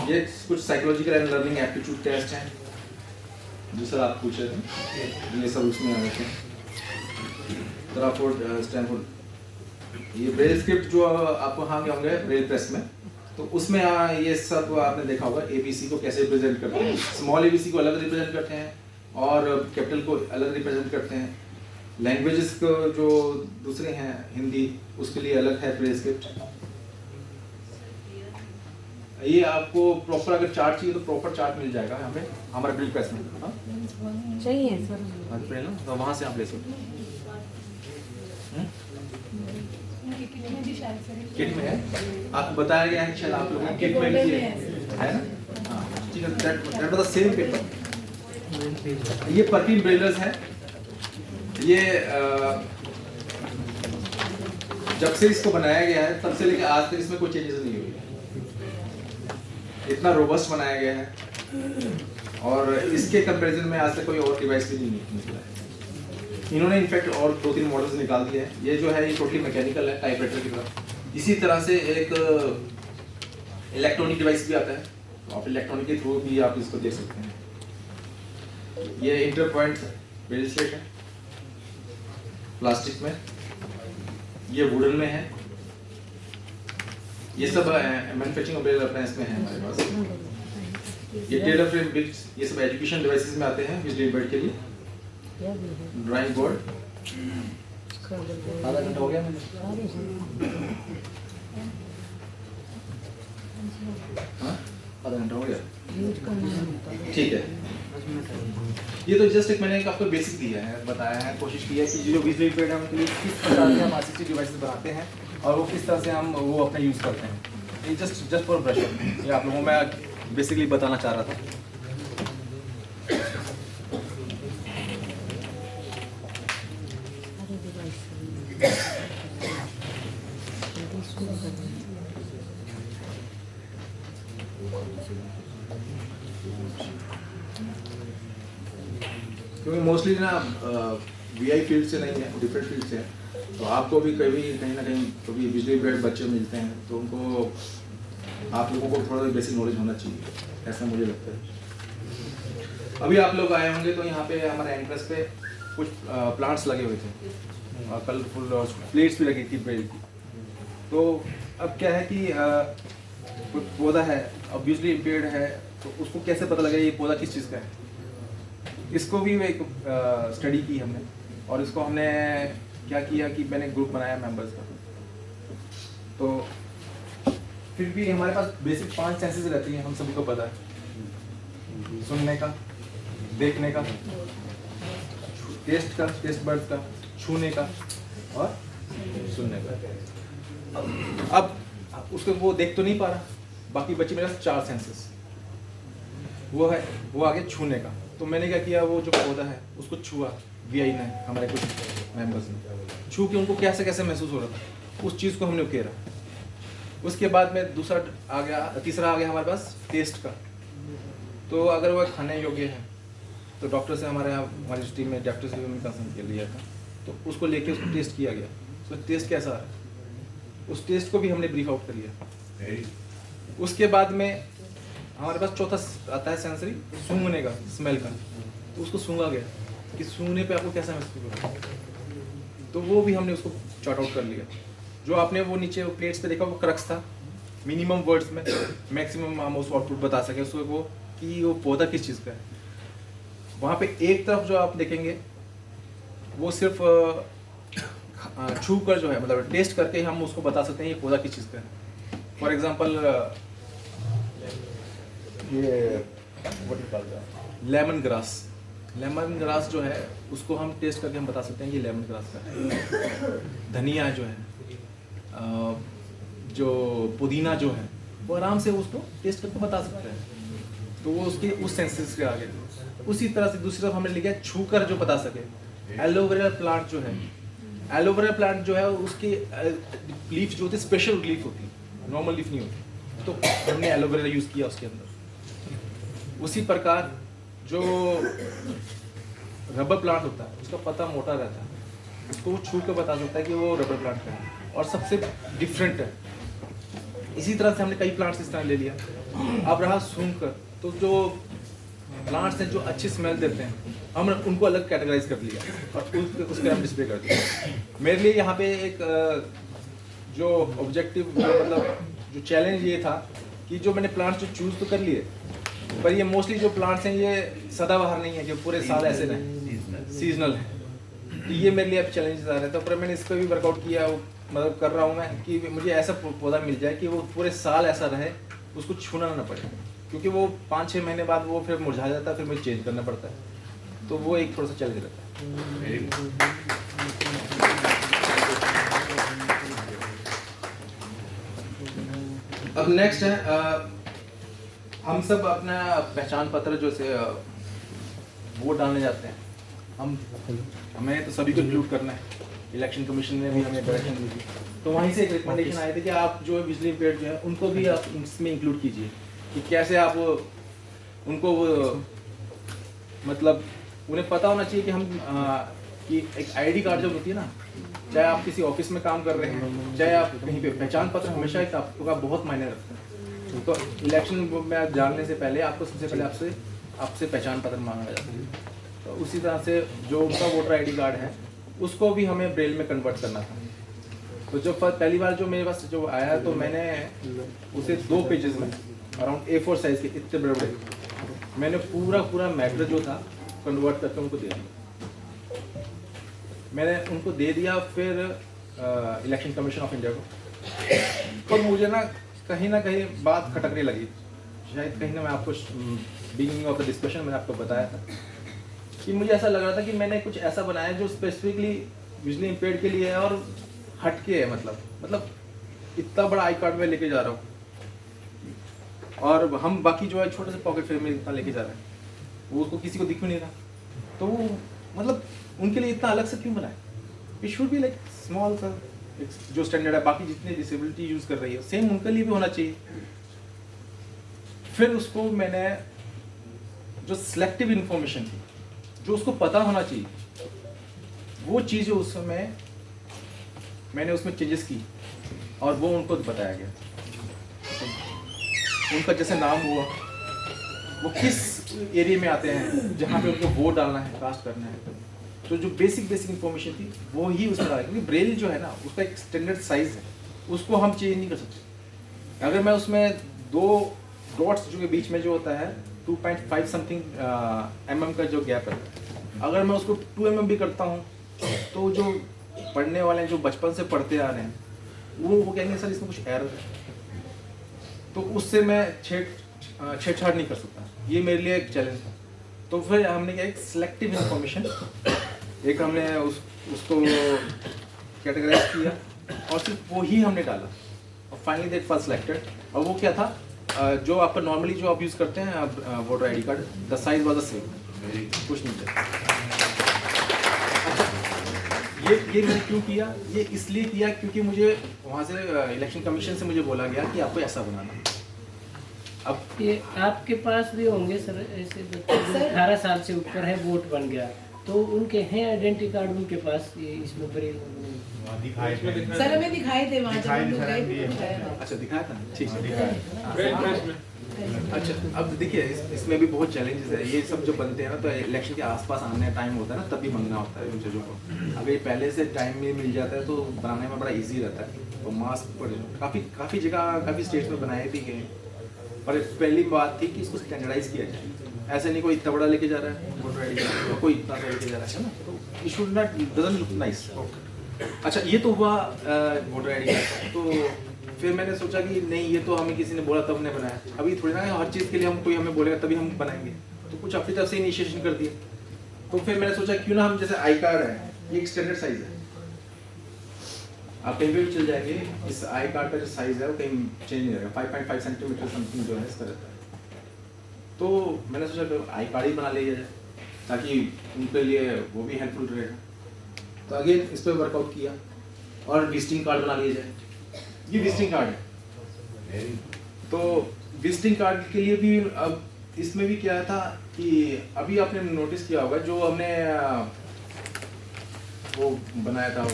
ये कुछ psychological and learning aptitude test हैं जो सर आप पूछ रहे थे, ये सब उसमें आ जाते हैं। क्रॉफोर्ड, स्टैनफोर्ड, ये ब्रेल स्क्रिप्ट जो आपको हाँ होंगे ब्रेल प्रेस में, तो उसमें ये सब आपने देखा होगा ABC को कैसे रिप्रेजेंट करते हैं। स्मॉल ABC को अलग रिप्रेजेंट करते हैं और कैपिटल को अलग रिप्रेजेंट करते हैं। लैंग्वेजेस को जो दूसरे हैं, हिंदी, उसके लिए अलग है ब्रेल स्क्रिप्ट। ये आपको प्रॉपर अगर चार्ट चाहिए तो प्रॉपर चार्ट मिल जाएगा हमें हमारे ब्रेल प्रेस में। चाहिए सर, तो वहाँ से आप ले सकते हैं। किट में है, आपको बताया गया है, शायद आप लोगों ने किट में भी है ना? हाँ, ठीक है। That was the same paper. ये परकिन ब्रेलर्स है। ये जब से इसको बनाया गया है तब से लेकर आज तक इसमें कोई चेंजेस नहीं हुए। इतना रोबस्ट बनाया गया है और इसके कंपैरिजन में आज तक कोई और डिवाइस भी नहीं निकला है। इन्होंने इनफैक्ट और 2-3 मॉडल्स निकाल दिए हैं। ये जो है ये टोटली मैकेनिकल है, टाइपराइटर की तरह। इसी तरह से एक इलेक्ट्रॉनिक डिवाइस भी आता है, तो आप इलेक्ट्रॉनिक के थ्रू भी आप इसको देख सकते हैं। ये इंटर पॉइंट ब्रेसलेट है, प्लास्टिक में, ये वुडन में है। ये सब मैन्युफैक्चरिंग ब्रेल अपना इसमें है हमारे पास। ये टेलर फ्रेम बिट्स, ये सब एजुकेशन डिवाइसेस में आते हैं बिजली बेड के लिए। ड्राइंग बोर्ड, आधा घंटा हो गया मुझे। हाँ, आधा घंटा हो गया, ठीक है। ये तो जस्ट एक मैंने आपको बेसिक दिया है, बताया है, कोशिश की है कि जो बिजली बेड है उनके लिए किस तरह से हम असिस्टिव डिवाइसेस बनाते हैं और वो किस तरह से हम वो अपना यूज़ करते हैं। ये जस्ट फॉर ब्रश, ये आप लोगों को मैं बेसिकली बताना चाह रहा था। क्योंकि मोस्टली ना VI फील्ड से नहीं है, डिफरेंट फील्ड से है, तो आपको भी कभी कहीं ना कहीं कभी बिजली बेड बच्चे मिलते हैं तो उनको आप लोगों को थोड़ा बेसिक नॉलेज होना चाहिए, ऐसा मुझे लगता है। अभी आप लोग आए होंगे तो यहाँ पे हमारे एंट्रेंस पे कुछ प्लांट्स लगे हुए थे, कलरफुल प्लेट्स भी लगी थी बेड की। तो अब क्या है कि कोई पौधा है ऑब्वियसली इम्पेयर्ड है, तो उसको कैसे पता लगेगा ये पौधा किस चीज़ का है। इसको भी एक स्टडी की हमने, और इसको हमने क्या किया कि मैंने ग्रुप बनाया मेंबर्स का। तो फिर भी हमारे पास बेसिक 5 सेंसेस रहती हैं, हम सभी को पता है। सुनने का, देखने का, टेस्ट का, टेस्ट बर्ड्स का, छूने का और सुनने का। अब उसको वो देख तो नहीं पा रहा, बाकी बच्चे मेरे पास 4 सेंसेस। वो आगे छूने का, तो मैंने क्या किया, वो जो पौधा है उसको छुआ, वीआई ने, हमारे कुछ मेंबर्स ने छू के उनको कैसे कैसे महसूस हो रहा था, उस चीज़ को हमने उकेरा। उसके बाद में तीसरा आ गया हमारे पास टेस्ट का। तो अगर वह खाने योग्य है तो डॉक्टर से हमारी टीम में डॉक्टर से भी हमने कंसल्ट कर लिया था, तो उसको लेके उसको टेस्ट किया गया, तो टेस्ट कैसा आ रहा है, उस टेस्ट को भी हमने ब्रीफ आउट कर लिया। उसके बाद में हमारे पास चौथा आता है सेंसरी, सूंघने का, स्मेल का। तो उसको सूंघा गया कि सूंघने पे आपको कैसा महसूस हो रहा है, तो वो भी हमने उसको चार्ट आउट कर लिया। जो आपने वो नीचे प्लेट्स पे देखा वो क्रक्स था, मिनिमम वर्ड्स में मैक्सिमम हम उसको आउटपुट बता सके उसको, वो कि वो पौधा किस चीज़ का है। वहाँ पे एक तरफ जो आप देखेंगे वो सिर्फ छू कर जो है, मतलब टेस्ट करके हम उसको बता सकते हैं ये पौधा किस चीज़ का है। फॉर एग्जांपल ये लेमन ग्रास जो है उसको हम टेस्ट करके हम बता सकते हैं ये लेमन ग्रास का है। धनिया जो है, जो पुदीना जो है, वो आराम से उसको टेस्ट करके बता सकते हैं। तो वो उसके उस सेंसेस के आगे। उसी तरह से दूसरी तरफ हमने लिखा है छू कर जो बता सके। एलोवेरा प्लांट जो है, एलोवेरा प्लांट जो है उसकी लीफ जो होती है स्पेशल लीफ होती है, नॉर्मल लीफ नहीं होती, तो हमने एलोवेरा यूज़ किया उसके अंदर। उसी प्रकार जो रबर प्लांट होता है उसका पत्ता मोटा रहता है, उसको वो छू कर बता सकता है कि वो रबर प्लांट का है और सबसे डिफरेंट है। इसी तरह से हमने कई प्लांट्स इस तरह ले लिया। अब रहा सूंघ कर, तो जो प्लांट्स हैं जो अच्छी स्मेल देते हैं हमने उनको अलग कैटेगराइज कर लिया और उसके हम डिस्प्ले कर दिया। मेरे लिए यहाँ पे एक जो ऑब्जेक्टिव मतलब जो चैलेंज ये था कि जो मैंने प्लांट्स जो चूज़ तो कर लिए, पर ये मोस्टली जो प्लांट्स हैं ये सदाबहार नहीं है कि पूरे साल ऐसे रहें, सीजनल है। तो ये मेरे लिए अब चैलेंज आ रहे थे, पर मैंने इस पर भी वर्कआउट किया, मतलब कर रहा हूँ मैं कि मुझे ऐसा पौधा मिल जाए कि वो पूरे साल ऐसा रहे, उसको छूना ना पड़े, क्योंकि वो 5-6 महीने बाद वो फिर मुरझा जाता है, फिर मुझे चेंज करना पड़ता है। तो वो एक थोड़ा सा चैलेंज रहता है। अब नेक्स्ट है हम सब अपना पहचान पत्र जो से वोट डालने जाते हैं, हमें तो सभी को इंक्लूड करना है। इलेक्शन कमीशन ने भी हमें डायरेक्शन दी थी, तो वहीं से एक रिकमेंडेशन आए थे कि आप जो विजुअली इम्पेयर्ड जो है उनको भी आप इसमें इंक्लूड कीजिए, कि कैसे आप उनको मतलब उन्हें पता होना चाहिए कि हम कि एक आईडी कार्ड जब होती है ना, चाहे आप किसी ऑफिस में काम कर रहे हैं, चाहे आप कहीं पे, पहचान पत्र हमेशा एक आपका बहुत मायने रखता है। तो इलेक्शन में जानने से पहले आपको सबसे पहले आपसे पहचान पत्र मांगा जाता है। तो उसी तरह से जो उनका वोटर आईडी कार्ड है उसको भी हमें ब्रेल में कन्वर्ट करना था। तो जो पहली बार जो मेरे पास जो आया, तो मैंने उसे 2 पेजेस में अराउंड A4 साइज के इतने बड़े बड़े मैंने पूरा मैटर जो था कन्वर्ट करके उनको दे दिया। मैंने उनको दे दिया फिर इलेक्शन कमीशन ऑफ इंडिया को। पर मुझे ना कहीं बात खटकने लगी, शायद कहीं ना, मैं आपको बिगिनिंग ऑफ द डिस्कशन मैंने आपको बताया था कि मुझे ऐसा लग रहा था कि मैंने कुछ ऐसा बनाया जो स्पेसिफिकली विजुअली इम्पेयर्ड के लिए है और हटके है, मतलब इतना बड़ा आई कार्ड में लेके जा रहा हूँ और हम बाकी जो है छोटे से पॉकेट फ्रेम में इतना लेके जा रहे हैं, वो उसको किसी को दिख भी नहीं रहा। तो वो मतलब उनके लिए इतना अलग से क्यों बनाए? It should be like small सा जो स्टैंडर्ड है, बाकी जितने डिसेबिलिटी यूज़ कर रही है सेम उनके लिए भी होना चाहिए। फिर उसको मैंने जो सिलेक्टिव इंफॉर्मेशन थी जो उसको पता होना चाहिए, वो चीज़ उस समय मैंने उसमें चेंजेस की और वो उनको बताया गया। उनका जैसे नाम हुआ, वो किस एरिया में आते हैं जहाँ पे उनको वोट डालना है, कास्ट करना है, तो जो बेसिक इंफॉर्मेशन थी वो ही उसमें डाला। क्योंकि ब्रेल जो है ना उसका एक स्टैंडर्ड साइज है, उसको हम चेंज नहीं कर सकते। अगर मैं उसमें 2 डॉट्स जो के बीच में जो होता है 2.5 समथिंग mm का जो गैप है, अगर मैं उसको 2 mm भी करता हूँ तो जो पढ़ने वाले हैं जो बचपन से पढ़ते आ रहे हैं वो कहेंगे सर इसमें कुछ एरर है। तो उससे मैं छेड़छाड़ नहीं कर सकता, ये मेरे लिए एक चैलेंज था। तो फिर हमने क्या, एक सिलेक्टिव इन्फॉर्मेशन, एक हमने उसको कैटेगराइज किया और सिर्फ वो ही हमने डाला और फाइनली दैट वाज सिलेक्टेड। और वो क्या था, जो आप नॉर्मली जो आप यूज़ करते हैं voter ID card, the size was the same, कुछ नहीं था। ये मैंने क्यों किया, ये इसलिए किया क्योंकि मुझे वहाँ से इलेक्शन कमीशन से मुझे बोला गया कि आपको ऐसा बनाना। अब ये आपके पास भी होंगे सर ऐसे बच्चे जो 18 साल से ऊपर है, वोट बन गया, तो उनके हैं आइडेंटिटी कार्ड उनके पास, ये इसमें ब्रेल सर हमें दिखाई दे वहाँ जब हम लोग गए थे दिखाया था। अच्छा दिखाया था, ठीक है। अच्छा अब देखिए इसमें भी बहुत चैलेंजेस है, ये सब जो बनते हैं ना, तो इलेक्शन के आसपास आने टाइम होता है ना, तभी बनना होता है उन चीज़ों को। अगर ये पहले से टाइम में मिल जाता है तो बनाने में बड़ा इजी रहता है। तो मास्क पर काफ़ी जगह काफ़ी स्टेट्स में बनाए भी गए, पर पहली बात थी कि इसको स्टैंडर्डाइज किया जाए। ऐसे नहीं कोई इतना बड़ा लेके जा रहा है वोटर आईडी कार्ड, कोई इतना सा लेके जा रहा है ना, तो it should not doesn't look nice. अच्छा ये तो हुआ वोटर आईडी कार्ड। तो फिर मैंने सोचा कि नहीं, ये तो हमें किसी ने बोला तब हमने बनाया, अभी थोड़ी ना हर चीज़ के लिए हम कोई हमें बोलेगा तभी हम बनाएंगे, तो कुछ अपनी तरफ से इनिशिएशन कर दिया। तो फिर मैंने सोचा क्यों ना हम, जैसे आई कार्ड है ये एक स्टैंडर्ड साइज है, आप कहीं पे भी चल जाएंगे, इस आई कार्ड का जो साइज है वो कहीं चेंज नहीं रहेगा, 5.5 सेंटीमीटर समथिंग जो है इसका रहता है। तो मैंने सोचा आई कार्ड ही बना लिया जाए ताकि उनके लिए वो भी हेल्पफुल रहेगा। तो अगेन इस पर वर्कआउट किया और विजिटिंग कार्ड बना लिया जाए। ये विजिटिंग कार्ड है, तो विजिटिंग कार्ड के लिए भी अब इसमें भी क्या था कि अभी आपने नोटिस किया होगा जो हमने वो बनाया था, वो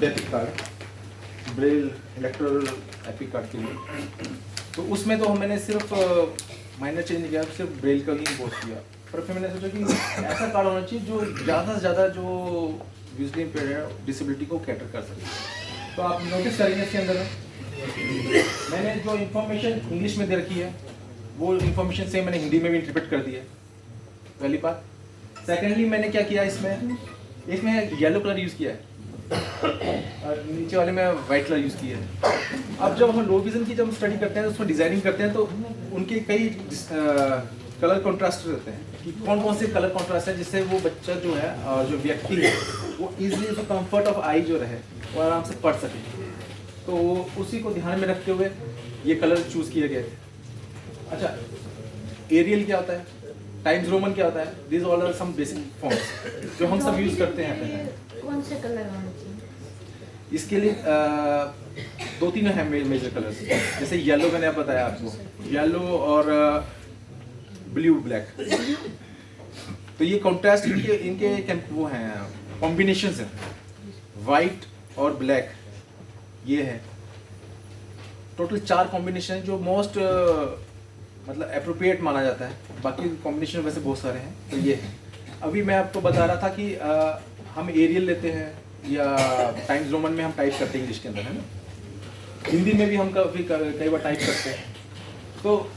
epic card, Braille electoral epic card के लिए, तो उसमें तो मैंने सिर्फ माइनर चेंज किया, सिर्फ ब्रेल का ही इम्पोज किया। पर फिर मैंने सोचा कि ऐसा कार्ड होना चाहिए जो ज़्यादा से ज़्यादा जो विजुअली इम्पेयर्ड है डिसेबिलिटी को कैटर कर सके। तो आप नोटिस करेंगे इसके अंदर मैंने जो इन्फॉर्मेशन इंग्लिश में दे रखी है वो इन्फॉर्मेशन से मैंने हिंदी में भी इंटरप्रेट कर दी है, पहली बात। सेकेंडली मैंने क्या किया, इसमें येलो कलर यूज़ किया है और नीचे वाले में वाइट कलर यूज़ किया है। अब जब हम लो विजन की जब स्टडी करते हैं तो उसमें डिज़ाइनिंग करते हैं तो उनके कई कलर कॉन्ट्रास्ट रहते हैं कि कौन कौन से कलर कॉन्ट्रास्ट है जिससे वो बच्चा जो है और जो व्यक्ति है वो इजीली उसको कंफर्ट ऑफ आई जो रहे वो आराम से पढ़ सके। तो उसी को ध्यान में रखते हुए ये कलर चूज़ किए गए थे। अच्छा एरियल क्या होता है, टाइम्स रोमन क्या होता है, this all are some basic fonts जो हम सब यूज़ करते हैं अपने। कौन से कलर होने चाहिए इसके लिए 2-3 है मेजर कलर्स, जैसे येलो मैंने आप बताया आपको, येलो और ब्लू ब्लैक। तो ये कॉन्ट्रास्ट इनके वो हैं कॉम्बिनेशंस हैं, वाइट और ब्लैक ये है। टोटल 4 कॉम्बिनेशन जो मोस्ट मतलब अप्रोप्रिएट माना जाता है, बाकी कॉम्बिनेशन वैसे बहुत सारे हैं। तो ये है, अभी मैं आपको बता रहा था कि हम एरियल लेते हैं या टाइम्स रोमन में हम टाइप करते हैं इंग्लिश के अंदर, है ना, हिंदी में भी हम कई बार टाइप करते हैं। तो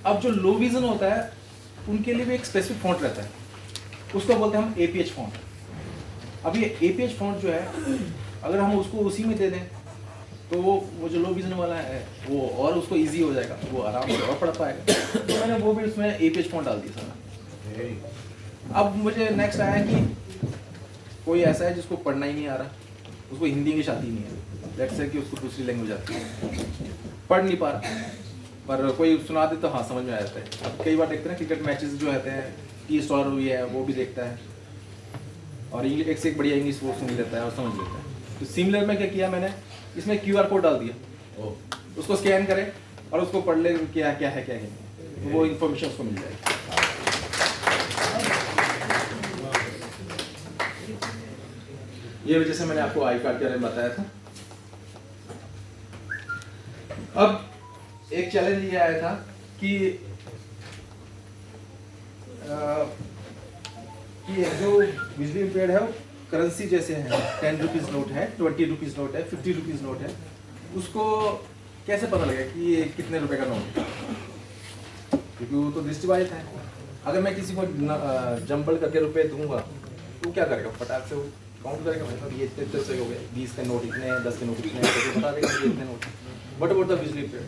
अब जो लो विजन होता है उनके लिए भी एक स्पेसिफिक फॉन्ट रहता है, उसको बोलते हैं हम APH फॉन्ट। अब ये APH फॉन्ट जो है अगर हम उसको उसी में दे दें तो वो जो लो विजन वाला है वो और उसको इजी हो जाएगा, वो आराम से और पढ़ पाएगा। तो मैंने वो भी उसमें APH फॉन्ट डाल दिया सारा। अब मुझे नेक्स्ट आया कि कोई ऐसा है जिसको पढ़ना ही नहीं आ रहा, उसको हिंदी इंग्लिश आती नहीं है, लेट्स से कि उसको दूसरी लैंग्वेज आती है, पढ़ नहीं पा रहा, पर कोई सुना दे तो हाँ समझ में आ जाता है। अब कई बार देखते हैं क्रिकेट मैचेस जो रहते हैं, टी स्टॉलर हुई है वो भी देखता है और एक से एक बढ़िया इंग्लिश वो सुन लेता है और समझ लेता है। तो सिमिलर में क्या किया मैंने, इसमें QR कोड डाल दिया, उसको स्कैन करें और उसको पढ़ ले क्या क्या है क्या है, वो इन्फॉर्मेशन उसको मिल जाएगी। ये वजह से मैंने आपको आई कार्ड के बारे में बताया था। अब एक चैलेंज ये आया था कि जो विजुअली इम्पेयर्ड है वो करेंसी जैसे है, 10 रुपीज़ नोट है, 20 रुपीज़ नोट है, 50 रुपीज़ नोट है, उसको कैसे पता लगेगा कि ये कितने रुपए का नोट है, क्योंकि वो तो दृष्टिबाधित है। अगर मैं किसी को जंबल करके रुपए दूंगा तो क्या करेगा, फटाक से वो काउंट करेगा, मतलब ये इतने से हो गए, 20 के नोट इतने, 10 के नोट इतने, तो बता देगा ये इतने नोट। व्हाट अबाउट द बिजली बिल?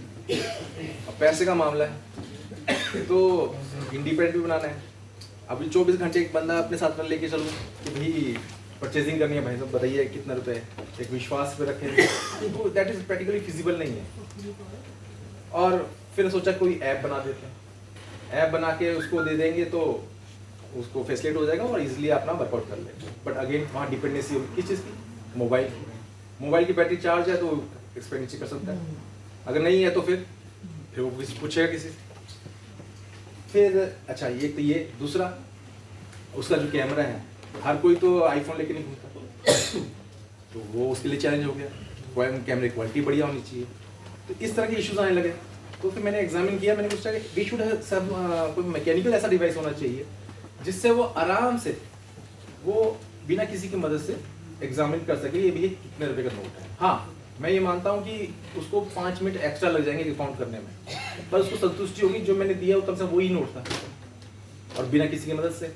अब पैसे का मामला है तो इंडिपेंडेंट भी बनाना है। अभी 24 घंटे एक बंदा अपने साथ में लेके चलूँ कि भाई परचेजिंग करनी है, भाई साहब बताइए कितना रुपए है, एक विश्वास पे रखें, तो दैट इज प्रैक्टिकली फिजिबल नहीं है। और फिर सोचा कोई ऐप बना देते हैं, ऐप बना के उसको दे देंगे तो उसको फैसिलिटेट हो जाएगा और इजीली अपना वर्कआउट कर लेंगे। बट अगेन वहाँ डिपेंडेंसी होगी किस चीज़ की? मोबाइल की बैटरी चार्ज है तो एक्सपेंडिचर कर सकता है, अगर नहीं है तो फिर वो पूछेगा किसी से। फिर अच्छा ये तो ये दूसरा उसका जो कैमरा है, हर कोई तो आईफोन लेके नहीं घूमता, तो वो उसके लिए चैलेंज हो गया। कैमरे की क्वालिटी बढ़िया होनी चाहिए, तो इस तरह के इश्यूज आने लगे। तो फिर मैंने एग्जामिन किया, मैंने सोचा कि वी शुड सब कोई मैकेनिकल ऐसा डिवाइस होना चाहिए जिससे वो आराम से वो बिना किसी की मदद से एग्जामिन कर सके ये भी कितने रुपए का नोट है। हाँ मैं ये मानता हूँ कि उसको 5 मिनट एक्स्ट्रा लग जाएंगे काउंट करने में, पर उसको संतुष्टि होगी जो मैंने दिया तब से वही नोट था और बिना किसी की मदद से,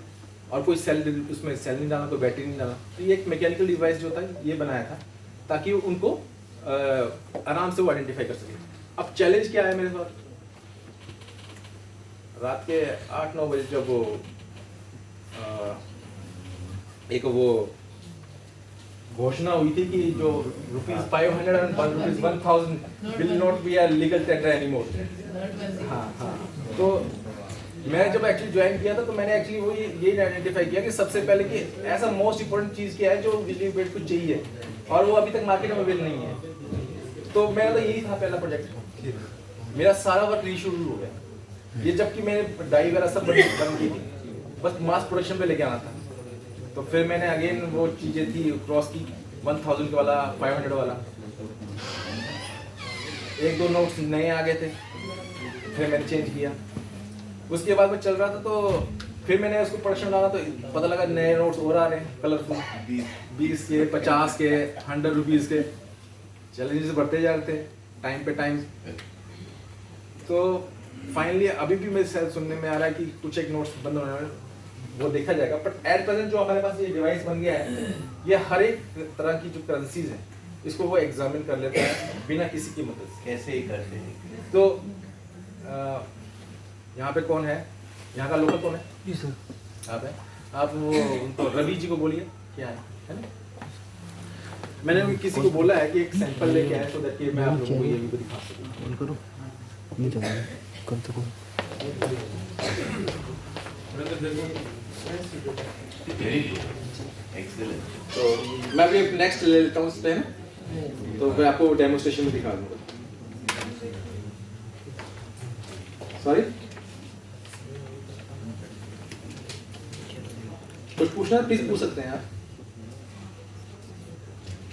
और कोई सेल उसमें सेल नहीं डाला, कोई बैटरी नहीं डाला। तो ये एक मैकेनिकल डिवाइस जो था ये बनाया था ताकि उनको आराम से वो आइडेंटिफाई कर सके। अब चैलेंज क्या है मेरे साथ, रात के 8-9 बजे जब वो एक वो घोषणा हुई थी कि जो ₹500 and ₹1000 will not be a legal tender anymore. हाँ तो मैं जब एक्चुअली ज्वाइन किया था तो मैंने एक्चुअली वो यही आइडेंटिफाई किया कि सबसे पहले कि ऐसा मोस्ट इंपॉर्टेंट चीज़ क्या है जो बिजली बिल को चाहिए और वो अभी तक मार्केट में अवेलेबल नहीं है। तो मेरा तो यही था पहला प्रोजेक्ट, मेरा सारा वर्क रीशेड्यूल हो गया। ये जबकि मैंने डाई वगैरह सब बन की थी, बस मास प्रोडक्शन पे लेके आना था। तो फिर मैंने अगेन वो चीज़ें थी क्रॉस की 1000 वाला 500 वाला, 1-2 नोट्स नए आ गए थे, फिर मैंने चेंज किया। उसके बाद में चल रहा था तो फिर मैंने उसको प्रोडक्शन डाला तो पता लगा नए नोट्स और आ रहे हैं कलरफुल, 20 के 50 के 100 रुपीज़ के। चैलेंजेस बढ़ते जा रहे थे टाइम पे टाइम। तो फाइनली अभी भी मेरे शायद सुनने में आ रहा है कि कुछ एक नोट्स बंद होने वाले, वो देखा जाएगा। बट एट प्रेजेंट जो हमारे पास ये डिवाइस बन गया है, ये हर एक तरह की जो करेंसीज है इसको वो एग्जामिन कर लेता है बिना किसी की मदद से। कैसे ही करते हैं? तो यहाँ पे कौन है, यहाँ का लोकल कौन है? जी सर। आप वो उनको रवि जी को बोलिए क्या है ना? मैंने किसी को बोला है कि एक सैंपल लेके आए सो दैट कि मैं आप लोगों को ये भी दिखा सकूं। Very good, excellent. तो मैं अभी नेक्स्ट ले लेता हूँ इस पे, तो फिर आपको डेमोस्ट्रेशन में दिखा दूंगा। सॉरी कुछ पूछना है प्लीज पूछ सकते हैं आप।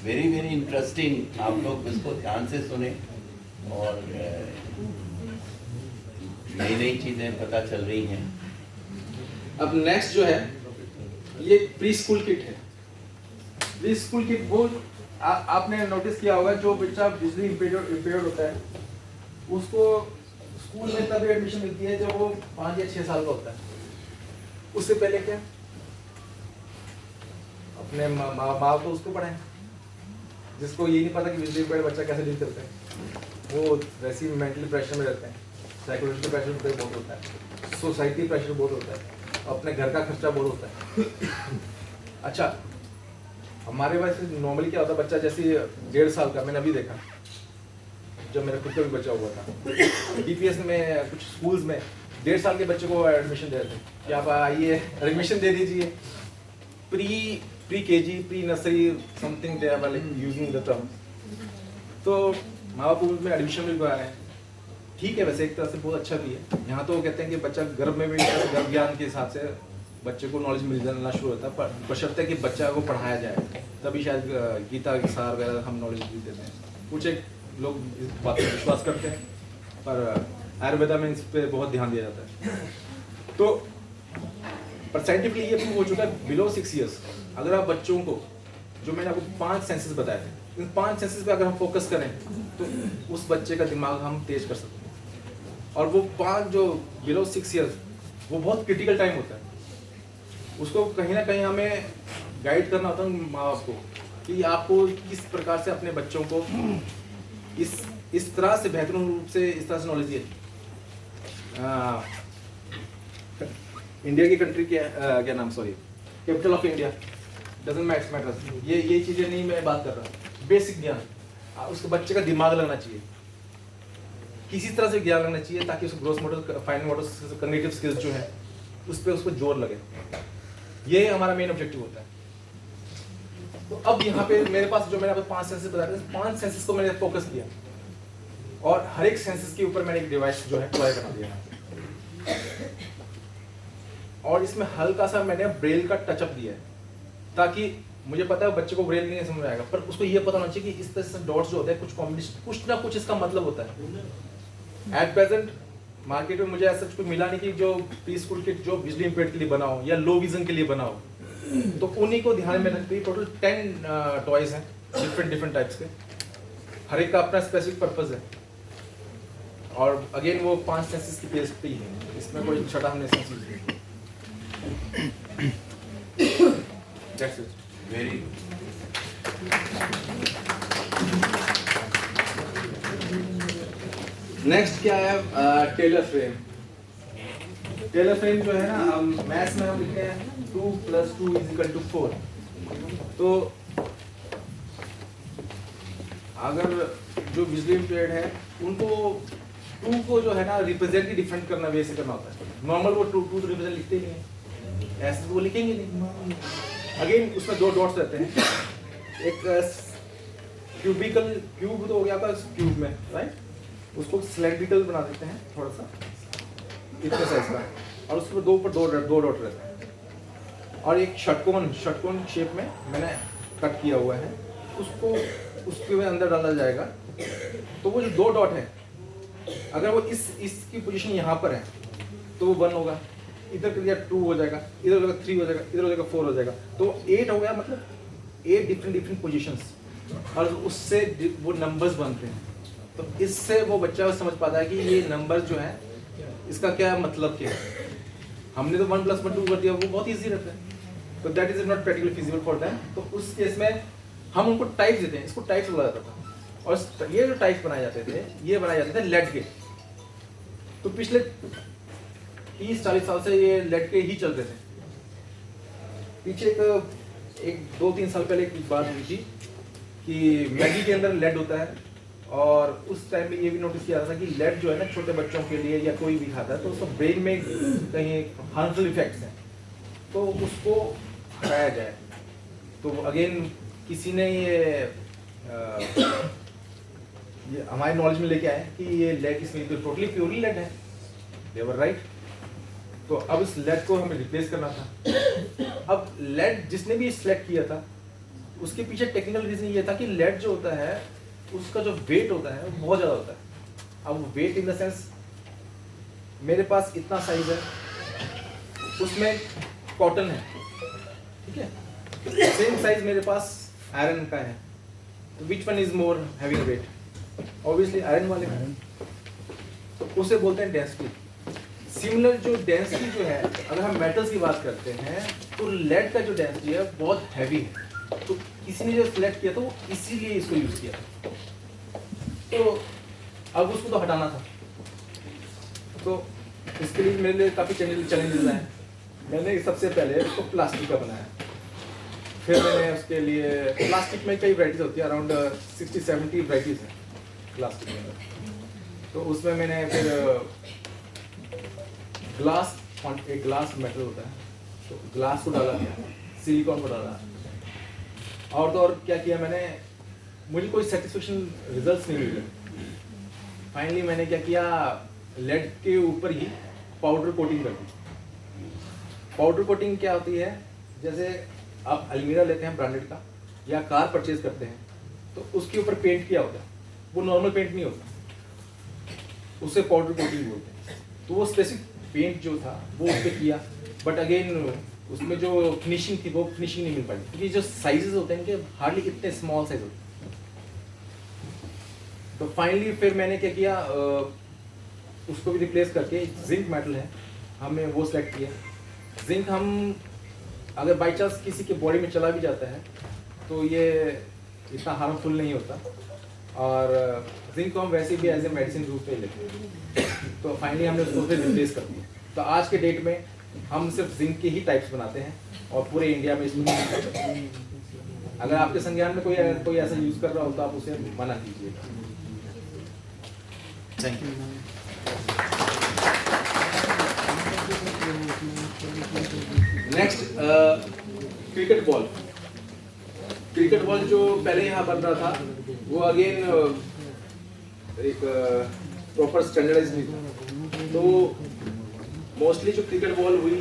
वेरी वेरी इंटरेस्टिंग, आप लोग इसको ध्यान से सुने और नई नई चीजें पता चल रही हैं। अब नेक्स्ट जो है ये प्री स्कूल किट है। प्री स्कूल किट वो आपने नोटिस किया होगा जो बच्चा बिजली इम्पेयर्ड होता है उसको स्कूल में तभी एडमिशन मिलती है जब वो 5 या 6 साल का होता है। उससे पहले क्या अपने माँ बाप तो उसको पढ़ाएं, जिसको ये नहीं पता कि बिजली इम्पेयर्ड बच्चा कैसे डील करता है। वो वैसे ही मेंटली प्रेशर में रहते हैं, साइकोलॉजिकल प्रेशर बहुत होता है, सोसाइटी प्रेशर बहुत होता है, अपने घर का खर्चा बहुत होता है। अच्छा हमारे पास नॉर्मली क्या होता है, बच्चा जैसे 1.5 साल का, मैंने अभी देखा जब मेरा खुद का भी बच्चा हुआ था डीपीएस में कुछ स्कूल्स में 1.5 साल के बच्चे को एडमिशन दे रहे थे कि आप आइए एडमिशन दे दीजिए। Pre KG pre nursery something they are using the term. तो माँ बाप में एडमिशन भी करवा रहे हैं, ठीक है, वैसे एक तरह से बहुत अच्छा भी है। यहाँ तो कहते हैं कि बच्चा गर्भ में भी गर्भ ज्ञान के हिसाब से बच्चे को नॉलेज मिल जाना शुरू होता है, पर बशर्ते कि बच्चा को पढ़ाया जाए तभी शायद गीता के सार वगैरह हम नॉलेज भी देते हैं। कुछ एक लोग इस बात पर विश्वास करते हैं, पर आयुर्वेदा में इस पर बहुत ध्यान दिया जाता है। तो पर साइंटिफिकली ये प्रूव हो चुका है बिलो 6 इयर्स अगर आप बच्चों को, जो मैंने आपको 5 सेंसेस बताए थे, इन 5 सेंसेस पे अगर हम फोकस करें तो उस बच्चे का दिमाग हम तेज कर सकते हैं। और वो 5 जो बिलो 6 इयर्स वो बहुत क्रिटिकल टाइम होता है, उसको कहीं ना कहीं हमें गाइड करना होता है माँ बाप को कि आपको किस प्रकार से अपने बच्चों को इस इस तरह से बेहतरीन रूप से इस तरह से नॉलेज दिए। इंडिया की कंट्री क्या नाम, sorry, capital of India, doesn't matter, ये चीज़ें नहीं मैं बात कर रहा। बेसिक ज्ञान, उसके बच्चे का दिमाग लगना चाहिए, किसी तरह से ज्ञान लगना चाहिए ताकि उसको growth model, fine model, cognitive skills जो है उस पर उसको जोर लगे। ये हमारा मेन ऑब्जेक्टिव होता है। तो अब यहाँ पे मेरे पास जो मैंने आपको 5 सेंसेस बताए थे, 5 सेंसेस को मैंने फोकस किया और हर एक सेंसेस के ऊपर मैंने एक डिवाइस जो है अप्लाई करा दिया और इसमें हल्का सा मैंने ब्रेल का टचअप दिया है ताकि मुझे पता है बच्चे को ब्रेल नहीं समझ आएगा, पर उसको ये पता होना चाहिए कि इस तरह से डॉट्स जो होते हैं कुछ कॉम्बिनेशन, कुछ ना कुछ इसका मतलब होता है। एट प्रेजेंट मार्केट में मुझे ऐसा कुछ मिला नहीं कि जो प्री स्कूल के जो विजुअली इंपेयर्ड के लिए बना हो या लो विजन के लिए बना हो, तो उन्हीं को ध्यान में रखते हुए टोटल 10 टॉयज हैं डिफरेंट टाइप्स के, हर एक का अपना स्पेसिफिक पर्पस है और अगेन वो 5 सेंसेस की बेस पे ही है, इसमें कोई छठा हमने सेंस यूज नहीं। That's it. वेरी नेक्स्ट क्या है, टेलर फ्रेम। टेलर फ्रेम जो है ना, मैथ्स में हम लिखते हैं 2 + 2 = 4। तो अगर जो विजुअली इंपेयर्ड है उनको 2 को जो है ना रिप्रेजेंट ही डिफरेंट करना, वैसे करना होता है। नॉर्मल वो 2 तो रिप्रेजेंट लिखते ही नहीं है, ऐसे तो वो लिखेंगे नहीं। अगेन उसमें 2 डॉट्स रहते हैं, एक क्यूबिकल, क्यूब तो हो गया आपका क्यूब में, राइट, उसको सिलेंड्रिकल बना देते हैं थोड़ा सा इतने साइज का, और उसके ऊपर 2 डॉट रहते हैं और एक षटकोण शेप में मैंने कट किया हुआ है, उसको उसके अंदर डाला जाएगा। तो वो जो 2 डॉट है, अगर वो इसकी पोजीशन यहाँ पर है तो वो 1 होगा, इधर कर दिया 2 हो जाएगा, इधर हो जाएगा 3 हो जाएगा, इधर हो जाएगा 4 हो जाएगा, तो 8 हो गया, मतलब 8 डिफरेंट पोजीशंस, और उससे वो नंबर्स बनते हैं। तो इससे वो बच्चा समझ पाता है कि ये नंबर जो है इसका क्या मतलब क्या है। हमने तो 1 + 1 2 कर दिया, वो बहुत ईजी रहता है, तो that is not practically feasible for them. तो उस केस में हम उनको टाइप्स देते हैं, इसको टाइप्स बोला जाता था, और ये जो टाइप्स बनाए जाते थे, ये बनाए जाते थे लेड के। तो पिछले 30-40 साल से ये लेड के ही चल रहे थे। पीछे एक 2-3 साल पहले एक बात हुई थी कि मैगी के अंदर लेड होता है, और उस टाइम में ये भी नोटिस किया था कि लेड जो है ना छोटे बच्चों के लिए या कोई भी खाता है तो उसका ब्रेन में कहीं हार्मफुल इफेक्ट्स हैं, तो उसको हटाया जाए। तो अगेन किसी ने ये हमारे नॉलेज में लेके आए कि ये लेड इसमें तो टोटली प्योरली लेड है, दे वर राइट। तो अब इस लेड को हमें रिप्लेस करना था। अब लेड जिसने भी सिलेक्ट किया था उसके पीछे टेक्निकल रीजन ये था कि लेड जो होता है उसका जो वेट होता है वो बहुत ज़्यादा होता है। अब वेट इन द सेंस मेरे पास इतना साइज है, उसमें कॉटन है, ठीक है, सेम साइज मेरे पास आयरन का है, तो which one is more having wait? Obviously iron वाले का। तो उसे बोलते हैं डेंसिटी। सिमिलर जो डेंसिटी जो है, अगर हम मेटल्स की बात करते हैं तो लेड का जो डेंसिटी है बहुत हैवी है, तो किसी ने जो सिलेक्ट किया था वो इसीलिए इसको यूज किया। तो अब उसको तो हटाना था, तो इसके लिए मेरे लिए काफ़ी चैलेंजेस आए। मैंने सबसे पहले उसको प्लास्टिक का बनाया, फिर मैंने उसके लिए प्लास्टिक में कई वैराइटीज होती है, अराउंड 60-70 वैराइटीज हैं प्लास्टिक के अंदर। तो उसमें मैंने फिर एक ग्लास मेटल होता है, तो ग्लास को डाला, सिलिकॉन को डाला, और तो और क्या किया मैंने, मुझे कोई सेटिस्फेक्शन रिजल्ट्स नहीं मिले। फाइनली मैंने क्या किया, लेड के ऊपर ही पाउडर कोटिंग कर दी। पाउडर कोटिंग क्या होती है, जैसे आप अलमीरा लेते हैं ब्रांडेड का या कार परचेज करते हैं तो उसके ऊपर पेंट किया होता है, वो नॉर्मल पेंट नहीं होता, उसे पाउडर कोटिंग बोलते हैं। तो वो स्पेसिफिक पेंट जो था वो उस पर किया, बट अगेन उसमें जो फिनिशिंग थी वो फिनिशिंग नहीं मिल पाई, क्योंकि जो साइजेस होते हैं इनके हार्डली इतने स्मॉल साइज होते हैं। तो फाइनली फिर मैंने क्या किया, उसको भी रिप्लेस करके जिंक मेटल है, हमने वो सेलेक्ट किया। जिंक हम अगर बाई चांस किसी के बॉडी में चला भी जाता है तो ये इतना हार्मफुल नहीं होता, और जिंक को हम वैसे भी एज ए मेडिसिन रूप में लेते हैं, तो फाइनली हमने उसको फिर रिप्लेस कर दिया। तो आज के डेट में हम सिर्फ जिंक के ही टाइप्स बनाते हैं और पूरे इंडिया में इसमें अगर आपके संज्ञान में कोई ऐसा यूज कर रहा हो तो आप उसे मना कीजिए। Thank you. Next cricket ball. Cricket ball जो पहले यहाँ बन रहा था वो अगेन एक प्रॉपर स्टैंडर्डाइज नहीं था। तो मोस्टली जो क्रिकेट बॉल हुई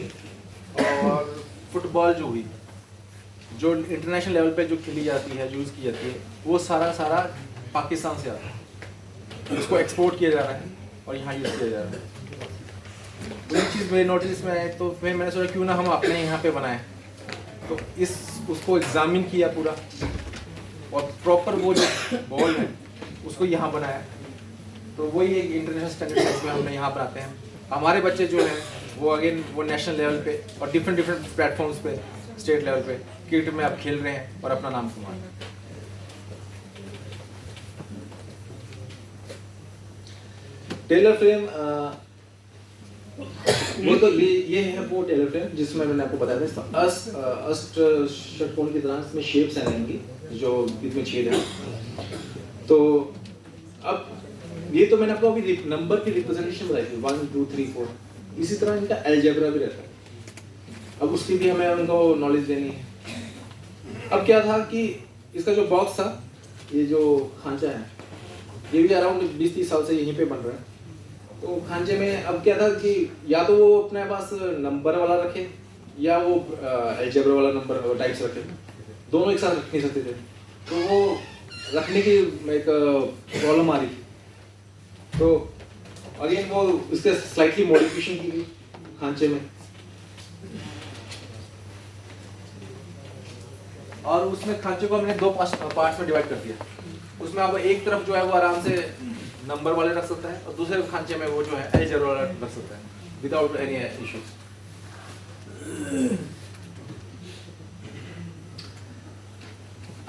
और फुटबॉल जो हुई, जो इंटरनेशनल लेवल पे जो खेली जाती है, यूज़ की जाती है, वो सारा पाकिस्तान से आता है। उसको एक्सपोर्ट किया जा रहा है और यहाँ यूज़ किया जा रहा है। वो एक चीज़ मेरे नोटिस में आए तो फिर मैंने सोचा क्यों ना हम अपने यहाँ पे बनाएं। तो उसको एग्जामिन किया पूरा और प्रॉपर वो जो बॉल है उसको यहाँ बनाया। तो वही एक इंटरनेशनल स्टैंडर्ड में हमने यहाँ बनाते हैं। हमारे बच्चे जो हैं वो अगेन वो नेशनल लेवल पे और डिफरेंट प्लेटफॉर्म्स पे, स्टेट लेवल पे क्रिकेट में अब खेल रहे हैं और अपना नाम कमा रहे हैं। टेलर फ्रेम वो तो ये है वो टेलर फ्रेम जिसमें मैंने आपको बताया था। इसमें अष्ट षटकोण की तरह इसमें शेप्स हैं इनकी, जो इसमें छेद है। तो अब ये तो मैंने आपको अभी नंबर की रिप्रेजेंटेशन बताई थी 1 2 3 4। इसी तरह इनका अलजेब्रा भी रहता है। अब उसकी भी हमें उनको नॉलेज देनी है। अब क्या था कि इसका जो बॉक्स था, ये जो खांचा है, ये भी अराउंड 20-30 साल से यहीं पे बन रहा है। तो खांचे में अब क्या था कि या तो वो अपने पास नंबर वाला रखे या वो अलजेब्रा वाला नंबर टाइप्स रखे, दोनों एक साथ रख नहीं सकते थे। तो वो रखने की एक प्रॉब्लम आ रही थी। तो अगेन वो उसके स्लाइटली मॉडिफिकेशन की गई खांचे में, और उसमें खांचे को हमने 2 पार्ट्स में डिवाइड कर दिया। उसमें आप एक तरफ जो है वो आराम से नंबर वाले रख सकता है और दूसरे खांचे में वो जो है अलजेब्रा वाला रख सकता है विदाउट एनी इश्यूज।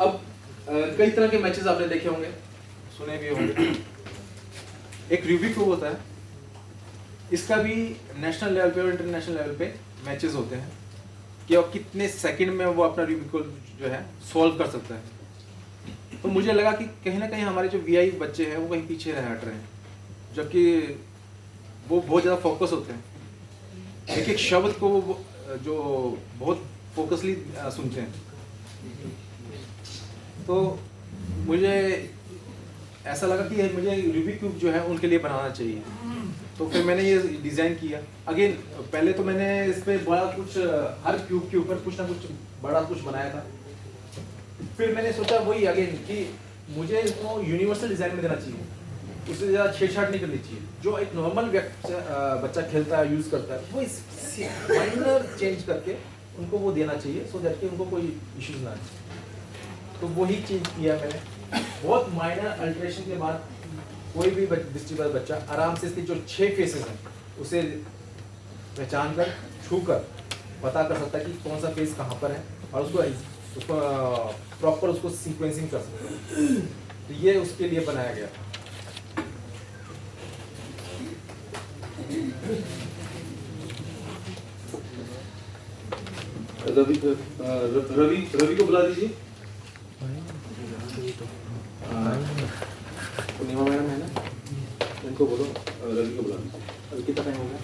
अब कई तरह के मैचेस आपने देखे होंगे, सुने भी होंगे। एक रूबिक क्यूब होता है, इसका भी नेशनल लेवल पे और इंटरनेशनल लेवल पे मैचेस होते हैं कि वो कितने सेकंड में वो अपना रूबिक क्यूब जो है सॉल्व कर सकता है। तो मुझे लगा कि कहीं ना कहीं हमारे जो वीआई बच्चे हैं वो कहीं पीछे हट रहे हैं, जबकि वो बहुत ज़्यादा फोकस होते हैं, एक शब्द को वो जो बहुत फोकसली सुनते हैं। तो मुझे ऐसा लगा कि मुझे रूबिक क्यूब जो है उनके लिए बनाना चाहिए। तो फिर मैंने ये डिज़ाइन किया। अगेन पहले तो मैंने इस पर बड़ा कुछ, हर क्यूब के ऊपर कुछ ना कुछ बड़ा कुछ बनाया था। फिर मैंने सोचा वही अगेन कि मुझे इसको यूनिवर्सल डिज़ाइन में देना चाहिए, उससे ज़्यादा छेड़छाड़ नहीं करनी चाहिए। जो एक नॉर्मल बच्चा खेलता है, यूज़ करता है, वो इस माइनर चेंज करके उनको वो देना चाहिए, सो दैट कि उनको कोई इश्यूज ना आए। तो वही चीज़ किया मैंने। बहुत माइनर अल्टरेशन के बाद कोई भी दृष्टिबाधित बच्चा आराम से इसके जो 6 फेसेस हैं उसे पहचान कर, छू कर पता कर सकता है कि कौन सा फेस कहाँ पर है और उसको प्रॉपर उसको सीक्वेंसिंग कर सकते हैं। तो ये उसके लिए बनाया गया था। रवि को बुला दीजिए। पूर्णिमा मैडम है ना, उनको बोलो रवि को बुला दीजिए। अभी कितना टाइम हो गया?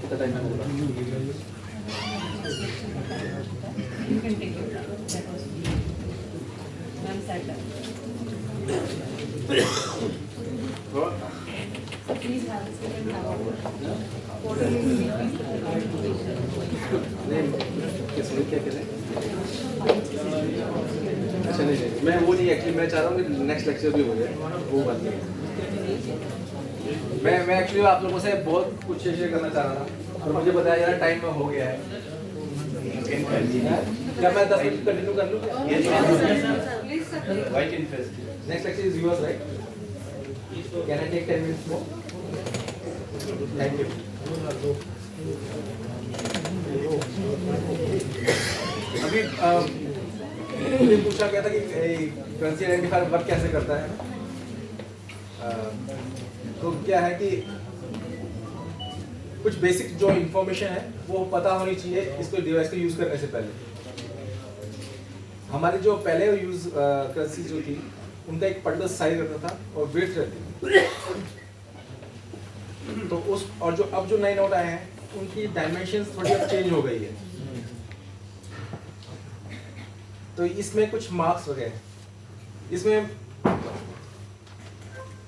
कितना टाइम होगा? अच्छा नहीं, मैं वो नहीं, एक्चुअली मैं चाह रहा हूँ कि नेक्स्ट लेक्चर भी हो जाए, वो बात नहीं। मैं एक्चुअली आप लोगों से बहुत कुछ शेयर करना चाह रहा था और मुझे बताया यार टाइम में हो गया है। क्या मैं 10 मिनट कंटिन्यू कर लूँ? Next lecture is yours, right? Can I take 10 minutes more? Thank you. अभी मुझे पूछा गया था कि करेंसी आइडेंटिफायर वर्क कैसे करता है तो क्या है कि कुछ बेसिक जो इंफॉर्मेशन है वो पता होनी चाहिए इसको डिवाइस को यूज करने से पहले। हमारे जो पहले यूज करेंसी जो थी उनका एक पर्टिकुलर साइज रहता था और वेट रहती थी, तो उस और जो अब जो नए नोट आए हैं उनकी डायमेंशंस थोड़ी अब चेंज हो गई है, तो इसमें कुछ मार्क्स वगैरह इसमें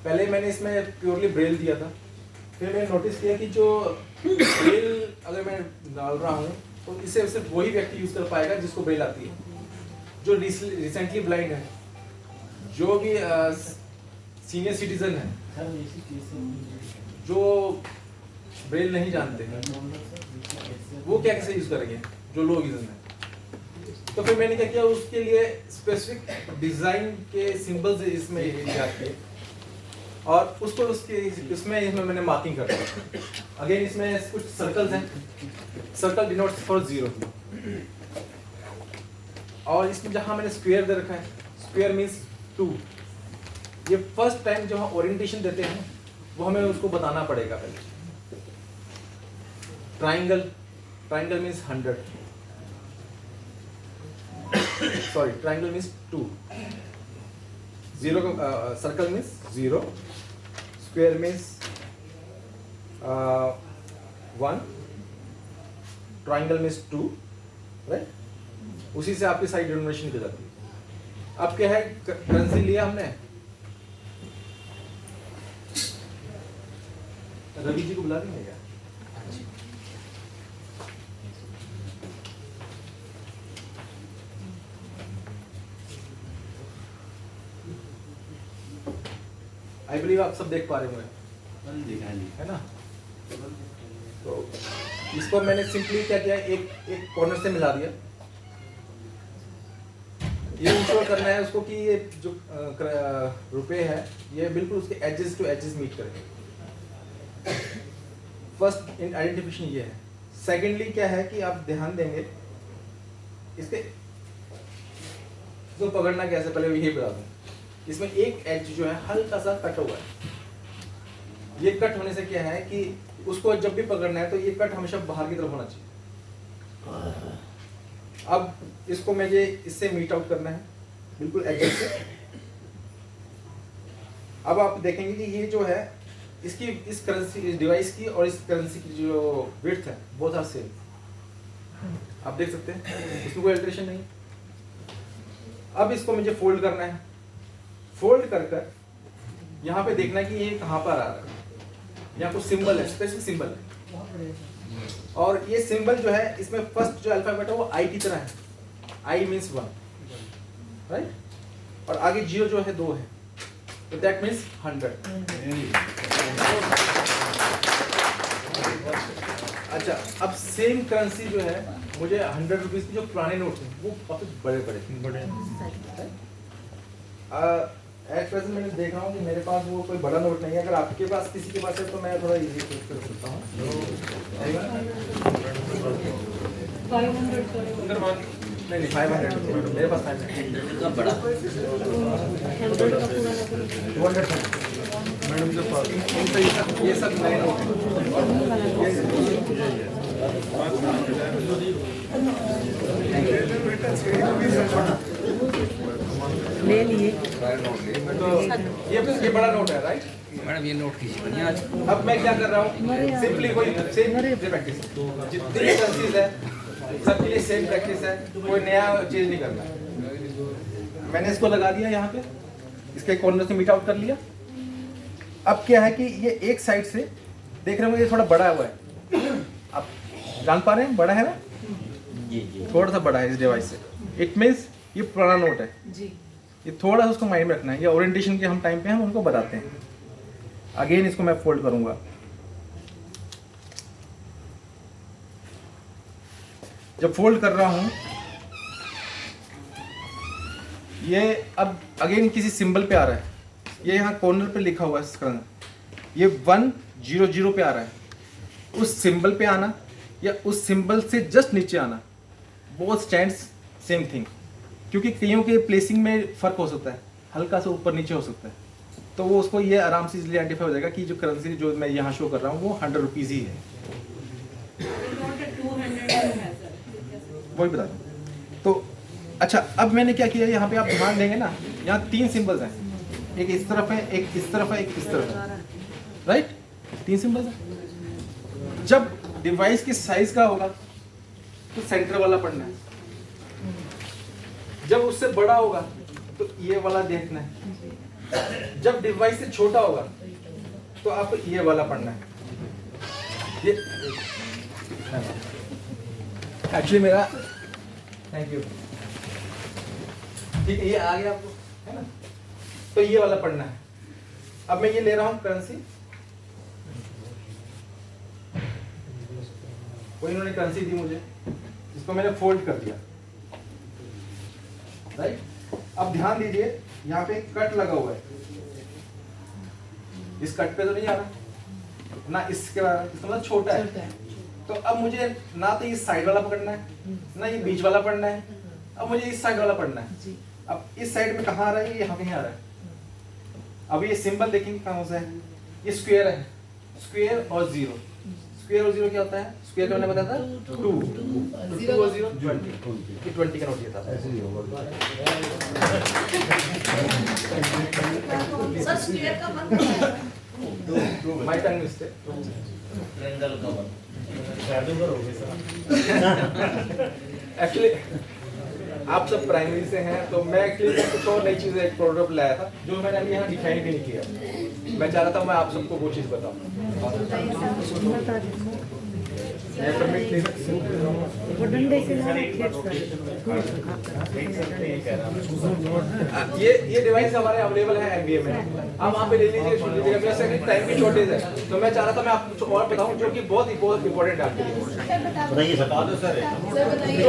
पहले मैंने इसमें प्योरली ब्रेल दिया था, फिर मैंने नोटिस किया कि जो ब्रेल अगर मैं डाल रहा हूँ तो इसे सिर्फ वही व्यक्ति यूज कर पाएगा जिसको ब्रेल आती है। जो रिसेंटली ब्लाइंड है, जो भी सीनियर सिटीजन है, जो ब्रेल नहीं जानते वो क्या कैसे यूज करेंगे, जो लो विजन है। तो फिर मैंने क्या किया, उसके लिए स्पेसिफिक डिजाइन के सिंबल्स इसमें इजाद किए और उसको इसमें मैंने मार्किंग कर दिया। अगेन इसमें कुछ सर्कल्स हैं, सर्कल डिनोट्स फॉर 0 और इसमें जहां मैंने स्क्वायर दे रखा है, स्क्वायर मींस 2। ये फर्स्ट टाइम जब हम ओरिएंटेशन देते हैं वो हमें उसको बताना पड़ेगा पहले। Triangle, triangle means 100, sorry triangle means 2, 0 circle means 0, square means 1, triangle means 2, right. उसी से आपकी साइड डिनोमिनेशन निकल जाती है। अब क्या है, करेंसी लिया हमने, रवि जी को बुला देंगे क्या? आई बिलीव आप सब देख पा रहे होंगे, है ना? तो इसको मैंने सिंपली क्या किया, एक कॉर्नर से मिला दिया। ये इंश्योर करना है उसको कि ये जो रुपए है ये बिल्कुल उसके एजेस टू एजेस मीट करेंगे। फर्स्ट आइडेंटिफिकेशन ये है। सेकेंडली क्या है कि आप ध्यान देंगे इसके तो पकड़ना कैसे, पहले यही बता दूं। इसमें एक एज जो है हल्का सा कट हुआ है। ये कट होने से क्या है कि उसको जब भी पकड़ना है तो ये कट हमेशा बाहर की तरफ होना चाहिए। अब इसको मुझे इससे मीट आउट करना है बिल्कुल एज से। अब आप देखेंगे कि ये जो है इसकी इस करेंसी, इस डिवाइस की और इस करेंसी की जो विड्थ है बोथ आर सेम। आप देख सकते हैं इसमें कोई अल्टरेशन नहीं। अब इसको मुझे फोल्ड करना है। फोल्ड कर कर यहाँ पे देखना है कि ये कहाँ पर आ रहा है। यहाँ कुछ सिंबल है, स्पेसिफिक सिंबल है, और ये सिंबल जो है इसमें फर्स्ट जो अल्फाबेट है वो आई की तरह है। आई मीन्स 1, राइट, और आगे 0 जो है 2 है, तो दैट मीन्स 100। अच्छा, अब सेम करेंसी जो है मुझे 100 रुपीज की जो पुराने नोट हैं वो काफी बड़े एट प्रेजेंट मैंने देख रहा हूँ कि मेरे पास वो कोई बड़ा नोट नहीं है। अगर आपके पास किसी के पास है तो मैं थोड़ा इजी कर सकता हूँ। नहीं 500 मेरे पास 500 बड़ा 200 मैडम के पास ये सब नए नोट ले लिए। तो ये बड़ा नोट है, राइट मैडम? ये नोट कीजिए बढ़िया। अब मैं क्या कर रहा हूँ, सिंपली कोई सेम प्रैक्टिस, जितनी करेंसीज है सबके लिए सेम प्रैक्टिस है, कोई नया चीज नहीं करना। मैंने इसको लगा दिया यहाँ पे, इसके कॉर्नर से मीट आउट कर लिया। अब क्या है कि ये एक साइड से देख रहे होंगे ये थोड़ा बड़ा हुआ है, आप जान पा रहे हैं बड़ा है ना, थोड़ा सा बड़ा है इस डिवाइस से। इट मीन्स ये पुराना नोट है जी। ये थोड़ा सा उसको माइंड में रखना है। ये ओरिएंटेशन के हम टाइम पे हम उनको बताते हैं। अगेन इसको मैं फोल्ड करूंगा। जब फोल्ड कर रहा हूं ये अब अगेन किसी सिंबल पे आ रहा है। ये यहाँ कॉर्नर पे लिखा हुआ है इसका, ये 100 पे आ रहा है। उस सिंबल पे आना या उस सिंबल से जस्ट नीचे आना, बोथ स्टैंड्स सेम थिंग, क्योंकि कईयों के प्लेसिंग में फ़र्क हो सकता है, हल्का सा ऊपर नीचे हो सकता है, तो वो उसको ये आराम से इसलिए आइडेंटिफाई हो जाएगा कि जो करेंसी जो मैं यहाँ शो कर रहा हूँ वो 100 रुपीज़ ही है। वही बता दूँ तो अच्छा, अब मैंने क्या किया, यहाँ पे आप ध्यान देंगे ना, यहाँ 3 सिंबल्स हैं, एक इस तरफ है, एक इस तरफ है, एक इस तरफ है, राइट? 3 सिंबल्स हैं। जब डिवाइस की साइज का होगा तो सेंटर वाला पढ़ना है, जब उससे बड़ा होगा तो ये वाला देखना है, जब डिवाइस से छोटा होगा तो आपको ये वाला पढ़ना है। ये एक्चुअली मेरा, थैंक यू, ठीक है, ये आ गया आपको, है ना? तो ये वाला पढ़ना है। अब मैं ये ले रहा हूं करेंसी, वो इन्होंने करेंसी दी मुझे, इसको मैंने फोल्ड कर दिया, राइट? अब ध्यान दीजिए, यहाँ पे कट लगा हुआ है, इस कट पे तो नहीं आ रहा ना, इसके इसका मतलब छोटा है, तो अब मुझे ना तो इस साइड वाला पकड़ना है ना ये बीच वाला पढ़ना है, अब मुझे इस साइड वाला पढ़ना है। अब इस साइड में कहाँ आ रहा है, ये यहाँ कहीं आ रहा है। अब ये सिंबल देखेंगे कहाँ से है, ये स्क्वायर है, स्क्वायर और 0, स्क्वायर और 0 क्या होता है? स्क्वायर का मैंने बताया था 2, 2 और 0 20, ये 20 का नोट ये था। सर स्क्वायर का मतलब क्या है? My tongue mistake. ट्रायंगल का बन जादूगर हो गए सर। एक्चुअली आप सब प्राइमरी से हैं, तो मैं एक्चुअली कुछ और नई चीज़ एक प्रोडक्ट लाया था जो मैंने अभी यहाँ डिफाइन भी नहीं किया। मैं चाह रहा था मैं आप सबको वो चीज़ बताऊँ। वो डंडे से ना खेत ये डिवाइस हमारे अवेलेबल है एमबीए में, आप वहाँ पे ले लीजिए, सुन लीजिएगा। वैसे टाइम की शॉर्टेज है, तो मैं चाह रहा था मैं आपको कुछ और बताऊँ जो कि बहुत इंपॉर्टेंट है आपके लिए। बता दो सर। सर बताइए।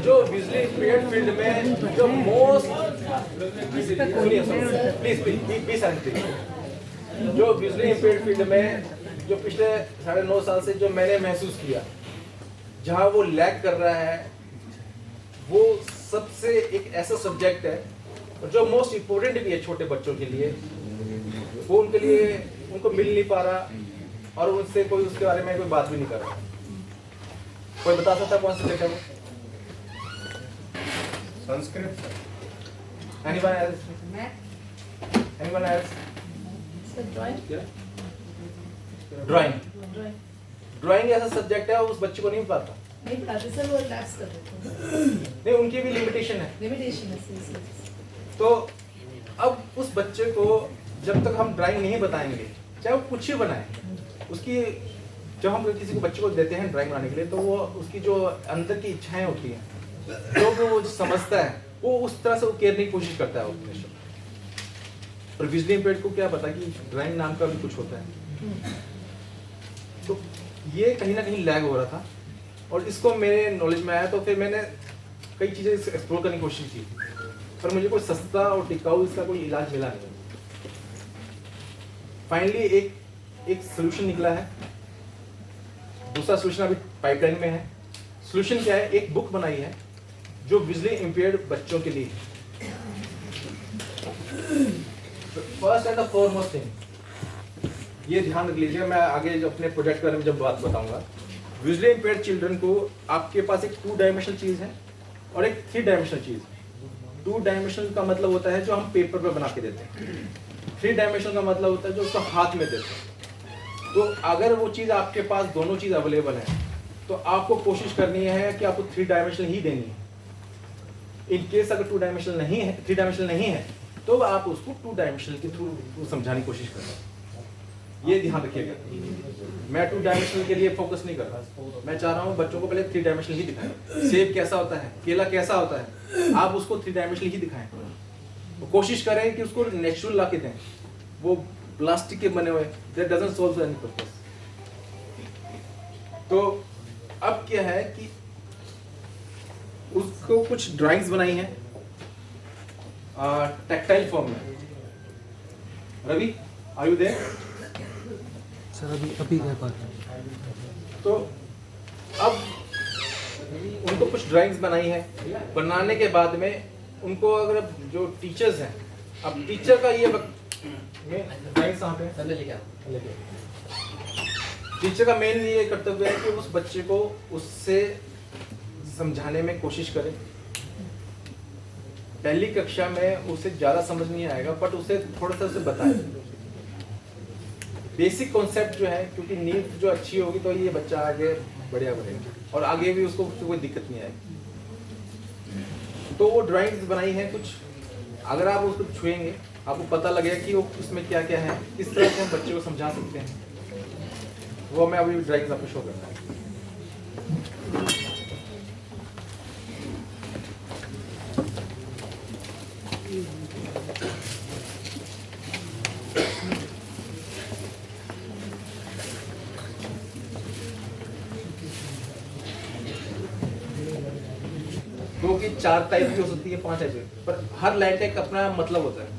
जो विजुअली इंपेयर्ड फील्ड में जो मोस्ट, प्लीज प्लीज जो विजुअली इंपेयर्ड फील्ड में जो पिछले 9.5 साल से जो मैंने महसूस किया, जहाँ वो लैग कर रहा है, वो सबसे एक ऐसा सब्जेक्ट है जो मोस्ट इम्पोर्टेंट भी है छोटे बच्चों के लिए। वो उनके लिए उनको मिल नहीं पा रहा और उनसे कोई उसके बारे में कोई बात भी नहीं कर रहा। कोई बता सकता है कौन सा सब्जेक्ट है वो? Sanskrit. Anyone else? Anyone else? Sir drawing. Drawing. Drawing ऐसा सब्जेक्ट है उस बच्चे को नहीं पता। नहीं पढ़ाते सर, वो रिलैक्स कर देते हैं। नहीं, उनकी भी लिमिटेशन है। लिमिटेशन है सर। तो अब उस बच्चे को जब तक हम ड्राइंग नहीं बताएंगे, चाहे वो कुछ ही बनाए, उसकी जब हम किसी को बच्चे को देते हैं ड्राइंग बनाने के लिए, तो वो उसकी जो अंदर की इच्छाएं होती हैं, जो वो समझता है, वो उस तरह से वो केयर की कोशिश करता है अपने और विजुअली इंपेयर्ड को क्या पता कि ड्राइंग नाम का भी कुछ होता है। तो ये कहीं ना कहीं लैग हो रहा था और इसको मेरे नॉलेज में आया, तो फिर मैंने कई चीज़ें एक्सप्लोर करने की कोशिश की, पर मुझे कोई सस्ता और टिकाऊ इसका कोई इलाज मिला नहीं। फाइनली एक सोल्यूशन निकला है, दूसरा सोल्यूशन अभी पाइपलाइन में है। सोल्यूशन क्या है? एक बुक बनाई है जो विजुअली इंपेयर्ड बच्चों के लिए। First and the foremost thing, ये ध्यान रख लीजिए, मैं आगे जो अपने प्रोजेक्ट के बारे में जब बात बताऊंगा, विजुअली इंपेयर्ड चिल्ड्रन को आपके पास एक 2 डायमेंशनल चीज़ है और एक 3 डायमेंशनल चीज़ है। 2 डायमेंशनल का मतलब होता है जो हम पेपर पे बना के देते हैं, 3 डायमेंशनल का मतलब होता है जो उसको हाथ में देते हैं। तो अगर वो चीज़ आपके पास दोनों चीज़ अवेलेबल है, तो आपको कोशिश करनी है कि आपको 3 डायमेंशनल ही देनी है। इन केस अगर 2 डायमेंशनल नहीं है, 3 डायमेंशनल नहीं है, तो आप उसको 2 डायमेंशनल के थ्रू समझाने की कोशिश कर रहे हैं। ये ध्यान रखिएगा, मैं 2 डायमेंशनल के लिए फोकस नहीं कर रहा। मैं चाह रहा हूँ बच्चों को पहले 3 डायमेंशनल ही दिखाएं। सेब कैसा होता है, केला कैसा होता है, आप उसको 3 डायमेंशनल ही दिखाएं। वो कोशिश करें कि उसको नेचुरल ला के दें, वो प्लास्टिक के बने हुए, that doesn't solve any purpose. तो अब क्या है कि उसको कुछ ड्राइंग्स बनाई हैं टैक्टाइल फॉर्म में। Ravi, are you there? Sir अभी क्या बात है? तो अब उनको कुछ ड्राइंग्स बनाई है, बनाने के बाद में उनको अगर जो टीचर्स हैं, अब टीचर का ये ड्राइंग्स कहाँ पे है? टीचर का मेन ये कर्तव्य है कि उस बच्चे को उससे समझाने में कोशिश करे। पहली कक्षा में उसे ज़्यादा समझ नहीं आएगा, बट उसे थोड़ा सा उसे बताए बेसिक कॉन्सेप्ट जो है, क्योंकि नींव जो अच्छी होगी तो ये बच्चा आगे बढ़िया बढ़ेगा और आगे भी उसको कोई दिक्कत नहीं आएगी। तो वो ड्राइंग्स बनाई है कुछ, अगर आप उसको छुएंगे आपको पता लगेगा कि वो उसमें क्या क्या है, किस तरह से हम बच्चे को समझा सकते हैं। वो मैं अभी ड्राइंग्स आपको शो करना है। दो की 4 टाइप की हो सकती है, 5 टाइप की, पर हर लाइन का एक अपना मतलब होता है।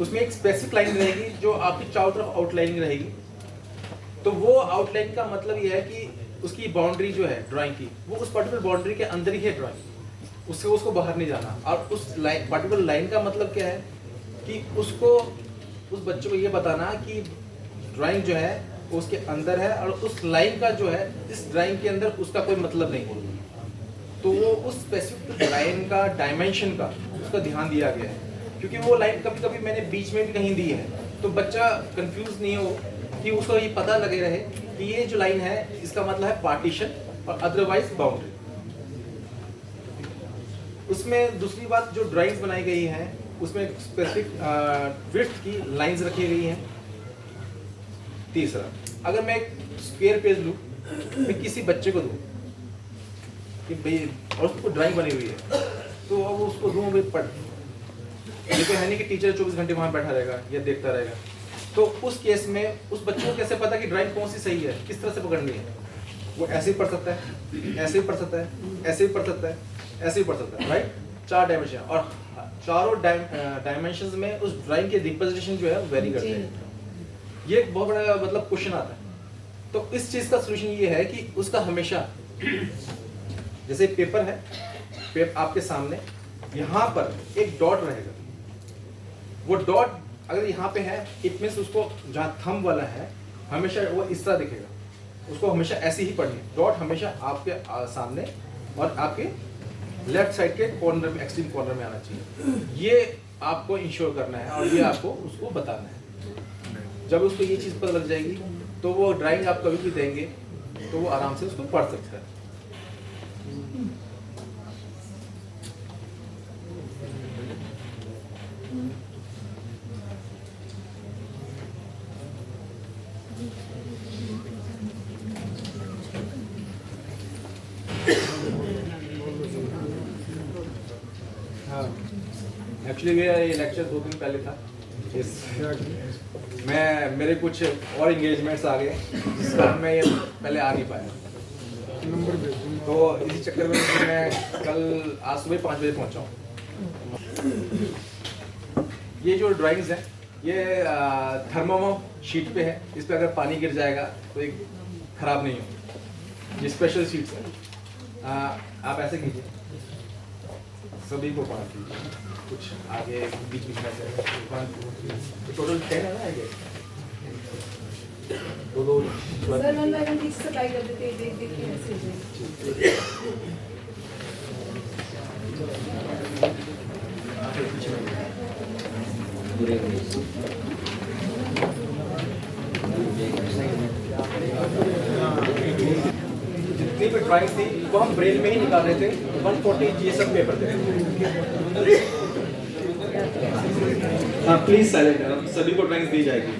उसमें एक स्पेसिफिक लाइन रहेगी जो आपकी चारों तरफ आउटलाइनिंग रहेगी। तो वो आउटलाइन का मतलब ये है कि उसकी बाउंड्री जो है ड्राइंग की, वो उस पर्टिकुलर बाउंड्री के अंदर ही है ड्राइंग, उससे उसको बाहर नहीं जाना। और उस लाइन पर्टिकुलर लाइन का मतलब क्या है कि उसको उस बच्चे को ये बताना कि ड्राइंग जो है वो उसके अंदर है और उस लाइन का जो है इस ड्राइंग के अंदर उसका कोई मतलब नहीं। तो वो उस स्पेसिफिक लाइन का डायमेंशन का उसका ध्यान दिया गया है, क्योंकि वो लाइन कभी कभी मैंने बीच में भी कहीं दी है तो बच्चा कंफ्यूज नहीं हो, कि उसको ये पता लगे रहे कि ये जो लाइन है इसका मतलब है पार्टीशन और अदरवाइज बाउंड्री। उसमें दूसरी बात जो ड्राइंग्स बनाई गई हैं उसमें स्पेसिफिक विड्थ की लाइंस रखी गई हैं। तीसरा, अगर मैं एक स्क्वायर पेज लूँ, मैं किसी बच्चे को दूँ कि भाई और उसको ड्राइंग बनी हुई है, तो अब उसको दूँ भाई पढ़, ये तो है नहीं कि टीचर 24 घंटे वहाँ बैठा रहेगा या देखता रहेगा। तो उस केस में उस बच्चे को कैसे पता कि ड्राइंग कौन सी सही है, किस तरह से पकड़नी है? वो ऐसे ही पढ़ सकता है, ऐसे ही पढ़ सकता है, ऐसे ही पढ़ सकता है, ऐसे ही पढ़ सकता है, राइट? 4 डायमेंशन, और चारों डायमेंशंस में उस ड्राइंग के रिप्रेजेंटेशन जो है वेरी करते हैं। ये एक बहुत बड़ा मतलब क्वेश्चन आता है। तो इस चीज़ का सोल्यूशन ये है कि उसका हमेशा, जैसे पेपर है, आपके सामने यहाँ पर एक डॉट रहेगा। वो डॉट अगर यहाँ पे है, इट मीन्स उसको जहाँ थंब वाला है हमेशा वो इस तरह दिखेगा, उसको हमेशा ऐसे ही पढ़नी है। डॉट हमेशा आपके सामने और आपके लेफ्ट साइड के कॉर्नर में, एक्सट्रीम कॉर्नर में आना चाहिए। ये आपको इंश्योर करना है और ये आपको उसको बताना है। जब उसको ये चीज़ पता लग जाएगी तो वो ड्राइंग आप कभी भी देंगे तो वो आराम से उसको पढ़ सकता है। एक्चुअली ये लेक्चर 2 दिन पहले था, मेरे कुछ और इंगेजमेंट्स आ गए जिस कारण मैं ये पहले आ नहीं पाया। तो इसी चक्कर में मैं कल आज सुबह 5 बजे पहुंचा हूँ। ये जो ड्राइंग्स हैं ये थर्मोमो शीट पे है, इस पे अगर पानी गिर जाएगा तो एक खराब नहीं हो। ये स्पेशल शीट्स है। आप ऐसे कीजिए, सभी को 5 कीजिए, कुछ आगे बीच में से टोटल 10 है ना आगे। दो sir one by one piece supply कर देते हैं, देख देख के ऐसे। जितनी भी ड्राइंग थी वो हम ब्रेल में ही निकाल रहे थे। 140 GSM पेपर थे। हाँ प्लीज साइलेंट, सभी को ड्राइंग्स दी जाएगी।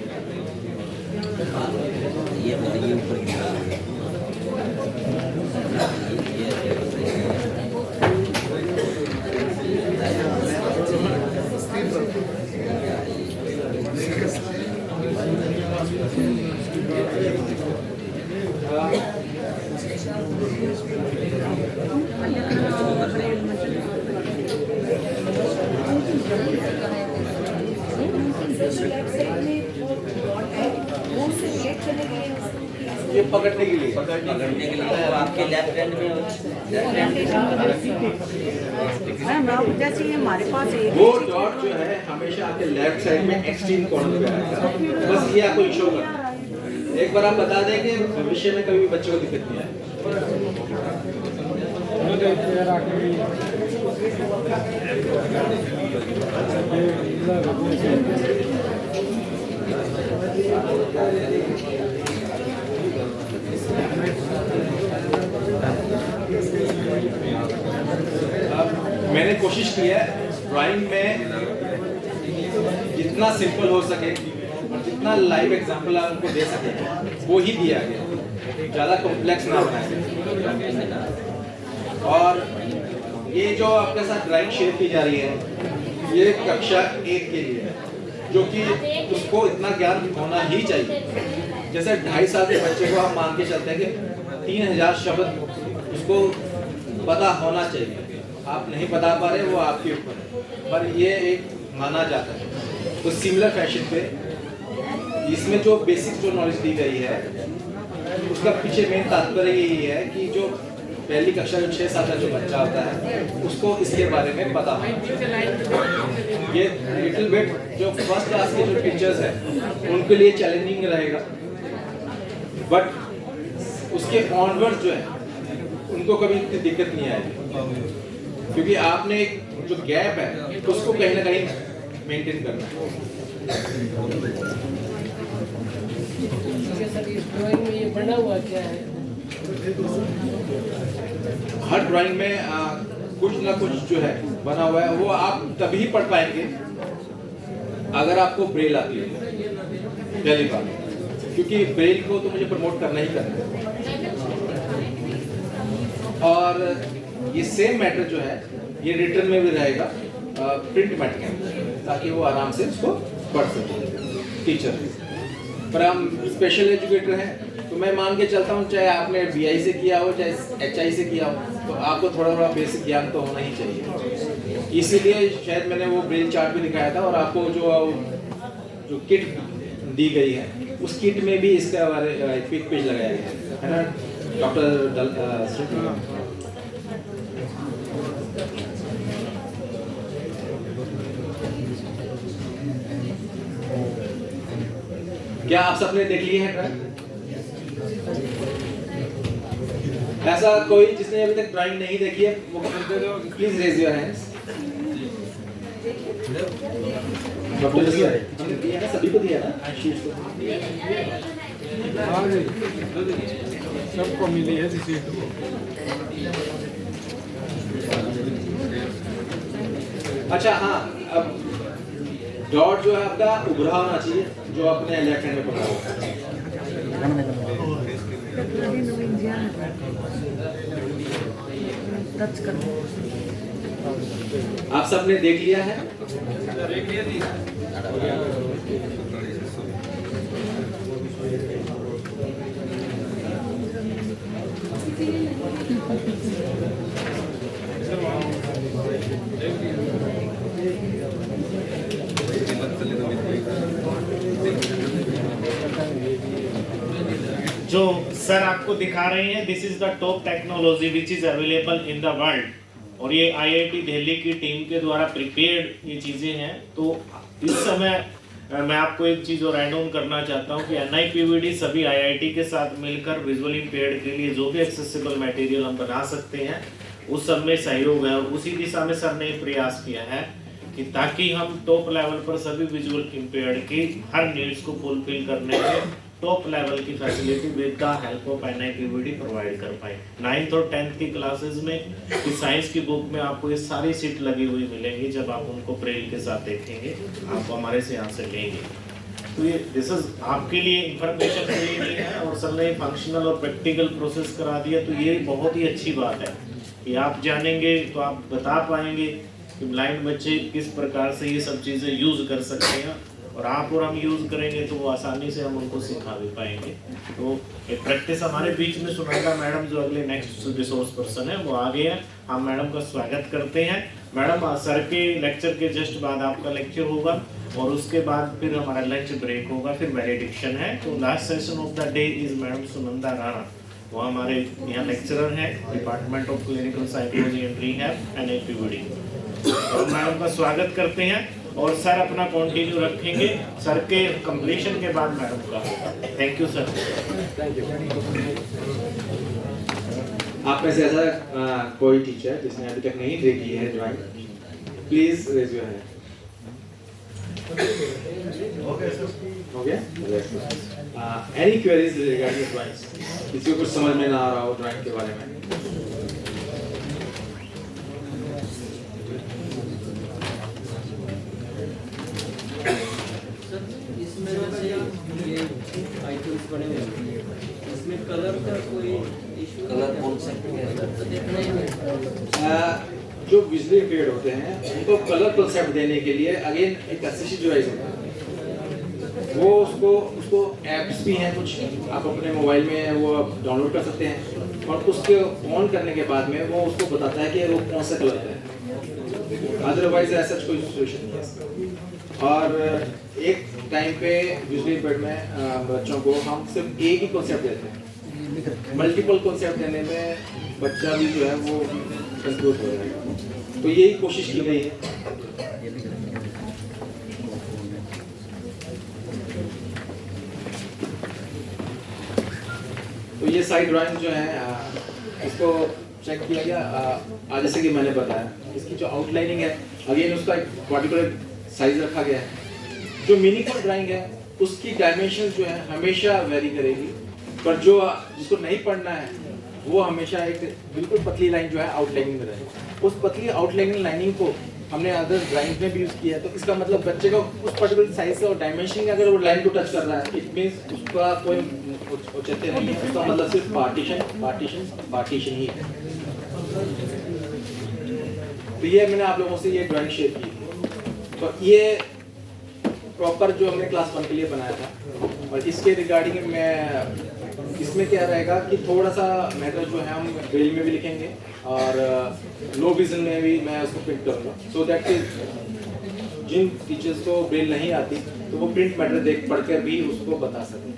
लेफ्ट साइड में वो डॉट है, वो से रिलेट करने के लिए उसको ये पकड़ने के लिए। पकड़ने के लिए आपके लेफ्ट हैंड में मैम अब जैसे ये हमारे पास एक वो डॉट जो है हमेशा आपके लेफ्ट साइड में एक्सट्रीम कॉर्नर पे आएगा, बस ये आपको शो करना है। एक बार आप बता दें कि भविष्य में कभी भी बच्चों को दिक्कत नहीं आए। मैंने कोशिश की है ड्राइंग में जितना सिंपल हो सके और जितना लाइव एग्जांपल आप उनको दे सके वो ही दिया गया, ज़्यादा कॉम्प्लेक्स ना बनाए। और ये जो आपके साथ ड्राइंग शेयर की जा रही है ये कक्षा 1 के लिए है, जो कि उसको इतना ज्ञान होना ही चाहिए। जैसे 2.5 साल के बच्चे को हम मान के चलते हैं कि 3000 शब्द उसको पता होना चाहिए। आप नहीं बता पा रहे वो आपके ऊपर है, पर ये एक माना जाता है। तो सिमिलर फैशन पे इसमें जो बेसिक जो नॉलेज दी गई है उसका पीछे मेन तात्पर्य यही है कि जो पहली कक्षा में 6 साल का जो बच्चा होता है उसको इसके बारे में पता हो। ये लिटिल बिट जो फर्स्ट क्लास के जो टीचर्स हैं उनके लिए चैलेंजिंग रहेगा, बट उसके ऑनवर्ड जो है उनको कभी इतनी दिक्कत नहीं आएगी, क्योंकि आपने एक जो गैप है उसको कहीं ना कहीं मेंटेन करना है। सर इस ड्राइंग में ये बना हुआ क्या है? हर ड्राइंग में कुछ ना कुछ जो है बना हुआ है, वो आप तभी पढ़ पाएंगे अगर आपको ब्रेल आती है पहली बार, क्योंकि ब्रेल को तो मुझे प्रमोट करना ही करना है। और ये सेम मैटर जो है ये रिटर्न में भी रहेगा प्रिंट मैटर में, ताकि वो आराम से उसको पढ़ सके टीचर। पर हम स्पेशल एजुकेटर हैं तो मैं मान के चलता हूँ चाहे आपने BI से किया हो चाहे HI से किया हो तो आपको थोड़ा थोड़ा बेसिक ज्ञान तो होना ही चाहिए। इसीलिए शायद मैंने वो ब्रेल चार्ट भी दिखाया था, और आपको जो किट दी गई है उस किट में भी इसका बारे क्विक पेज लगाया गया है ना डॉक्टर। क्या आप सबने देख लिए हैं ड्राइंग? ऐसा कोई जिसने अभी तक ड्राइंग नहीं देखी है वो please raise your hands. Doctor हमने दिया ना, सभी को दिया ना शीट्स को? सबको मिली है अच्छा हाँ, अब डॉट जो है आपका उभरा होना चाहिए, जो अपने लेफ्ट हैंड में पकड़ा होगा। आप सबने देख लिया है? जो सर आपको दिखा रहे हैं this is the top technology which is available in the world, और ये IIT दिल्ली की टीम के द्वारा प्रिपेयर्ड ये चीज़ें हैं। तो इस समय मैं आपको एक चीज़ और ऐड ऑन करना चाहता हूँ कि NIPVD सभी IIT के साथ मिलकर विजुअल इम्पेयर्ड के लिए जो भी एक्सेसिबल मटेरियल हम बना सकते हैं उस सब में सहयोग है। उसी दिशा में सर ने प्रयास किया है कि ताकि हम टॉप लेवल पर सभी विजुअल इम्पेयर्ड की हर नीड्स को फुलफिल करने में टॉप लेवल की facility with the help of NIPVD provide कर पाए। 9th और 10th की क्लासेस में साइंस की बुक में आपको ये सारी सीट लगी हुई मिलेंगी। जब आप उनको ब्रेल के साथ देखेंगे आपको हमारे से यहाँ से लेंगे। तो ये दिस इज आपके लिए इंफॉर्मेशन के लिए नहीं है, और सर ने फंक्शनल और प्रैक्टिकल प्रोसेस करा दिया। तो ये बहुत ही अच्छी बात है कि आप जानेंगे तो आप बता पाएंगे कि ब्लाइंड बच्चे किस प्रकार से ये सब चीज़ें यूज़ कर सकते हैं और आप और हम यूज़ करेंगे तो वो आसानी से हम उनको सिखा भी पाएंगे। तो एक प्रैक्टिस हमारे बीच में सुनंदा मैडम जो अगले नेक्स्ट रिसोर्स पर्सन है वो आ गए हैं, हम मैडम का स्वागत करते हैं। मैडम सर के लेक्चर के जस्ट बाद आपका लेक्चर होगा और उसके बाद फिर हमारा लंच ब्रेक होगा, फिर वैलिडिक्शन है। तो last session of the day is madam Sunanda Rana, वो हमारे यहाँ लेक्चरर हैं department of clinical psychology and rehab NAPBD। तो मैडम का स्वागत करते हैं और सर अपना कंटिन्यू रखेंगे, सर के कंप्लीशन के बाद मैडम का होगा। Thank you sir. Thank you. आप में से ऐसा कोई टीचर जिसने अभी तक नहीं देखी है drawing, please raise your hand. हो गया? Any queries regarding drawings? किसी को कुछ समझ में ना आ रहा हो ड्राइंग के बारे में? इसमें जैसे ये आइकन्स बने हुए हैं, इसमें कलर का कोई इशू? कलर कौन सा तो देखना ही नहीं। जो विजुअली इम्पेयर्ड होते हैं उनको कलर कंसेप्ट देने के लिए अगेन एक असिस्टेड डिवाइस होता है, वो उसको ऐप्स भी हैं कुछ, आप अपने मोबाइल में वो डाउनलोड कर सकते हैं और उसके ऑन करने के बाद में वो उसको बताता है कि वो कौन सा कलर है। अदरवाइज ऐसा कोई सिचुएशन नहीं है। और एक टाइम पे विजुअली इम्पेयर्ड में बच्चों को हम सिर्फ एक ही कॉन्सेप्ट देते हैं, मल्टीपल कॉन्सेप्ट देने में बच्चा भी जो है वो कंफ्यूज हो जाएगा। तो यही कोशिश की गई है। तो ये साइड ड्राइंग जो है इसको चेक किया गया। आज जैसे कि मैंने बताया इसकी जो आउटलाइनिंग है अगेन उसका एक पर्टिकुलर साइज रखा गया है। जो मीनिंगफुल ड्राइंग है उसकी डायमेंशन जो है हमेशा वेरी करेगी, पर जो जिसको नहीं पढ़ना है वो हमेशा एक बिल्कुल पतली लाइन जो है आउटलाइनिंग में रहे। उस पतली आउटलाइनिंग लाइनिंग को हमने अदर ड्राइंग में भी यूज़ किया है। तो इसका मतलब बच्चे को उस पर्टिकुलर साइज से और डायमेंशन अगर वो लाइन को टच कर रहा है इट मीन्स उसका कोई औचित्य नहीं है, उसका मतलब सिर्फ पार्टीशन ही है। तो ये मैंने आप लोगों से ये ड्राइंग शेयर की। तो ये प्रॉपर जो हमने क्लास 1 के लिए बनाया था, और इसके रिगार्डिंग मैं इसमें क्या रहेगा कि थोड़ा सा मैटर जो है हम ब्रेल में भी लिखेंगे और लो विजन में भी मैं उसको प्रिंट करूँगा, सो दैट कि जिन टीचर्स को ब्रेल नहीं आती तो वो प्रिंट मैटर देख पढ़कर भी उसको बता सकें।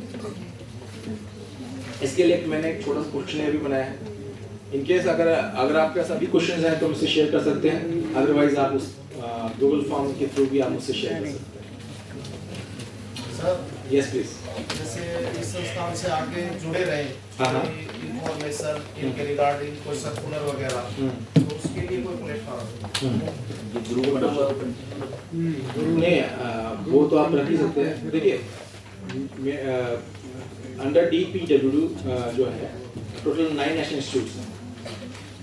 इसके लिए मैंने एक छोटा सा क्वेश्चन भी बनाया है। इनकेस अगर आपके पास अभी क्वेश्चन हैं तो मुझसे शेयर कर सकते हैं, अदरवाइज आप उस गूगल फॉर्म के थ्रू भी आप मुझसे शेयर कर सकते हैं। Sir yes please. जैसे इस संस्थान से आगे जुड़े रहे इंफॉर्मेशन इनके रिगार्डिंग कोई सर्कुलर वगैरह, तो उसके लिए कोई प्लेटफॉर्म नहीं, वो तो आप रख ही सकते हैं। देखिए अंडर DPWD जो है टोटल 9 नेशनल इंस्टीट्यूट्स हैं,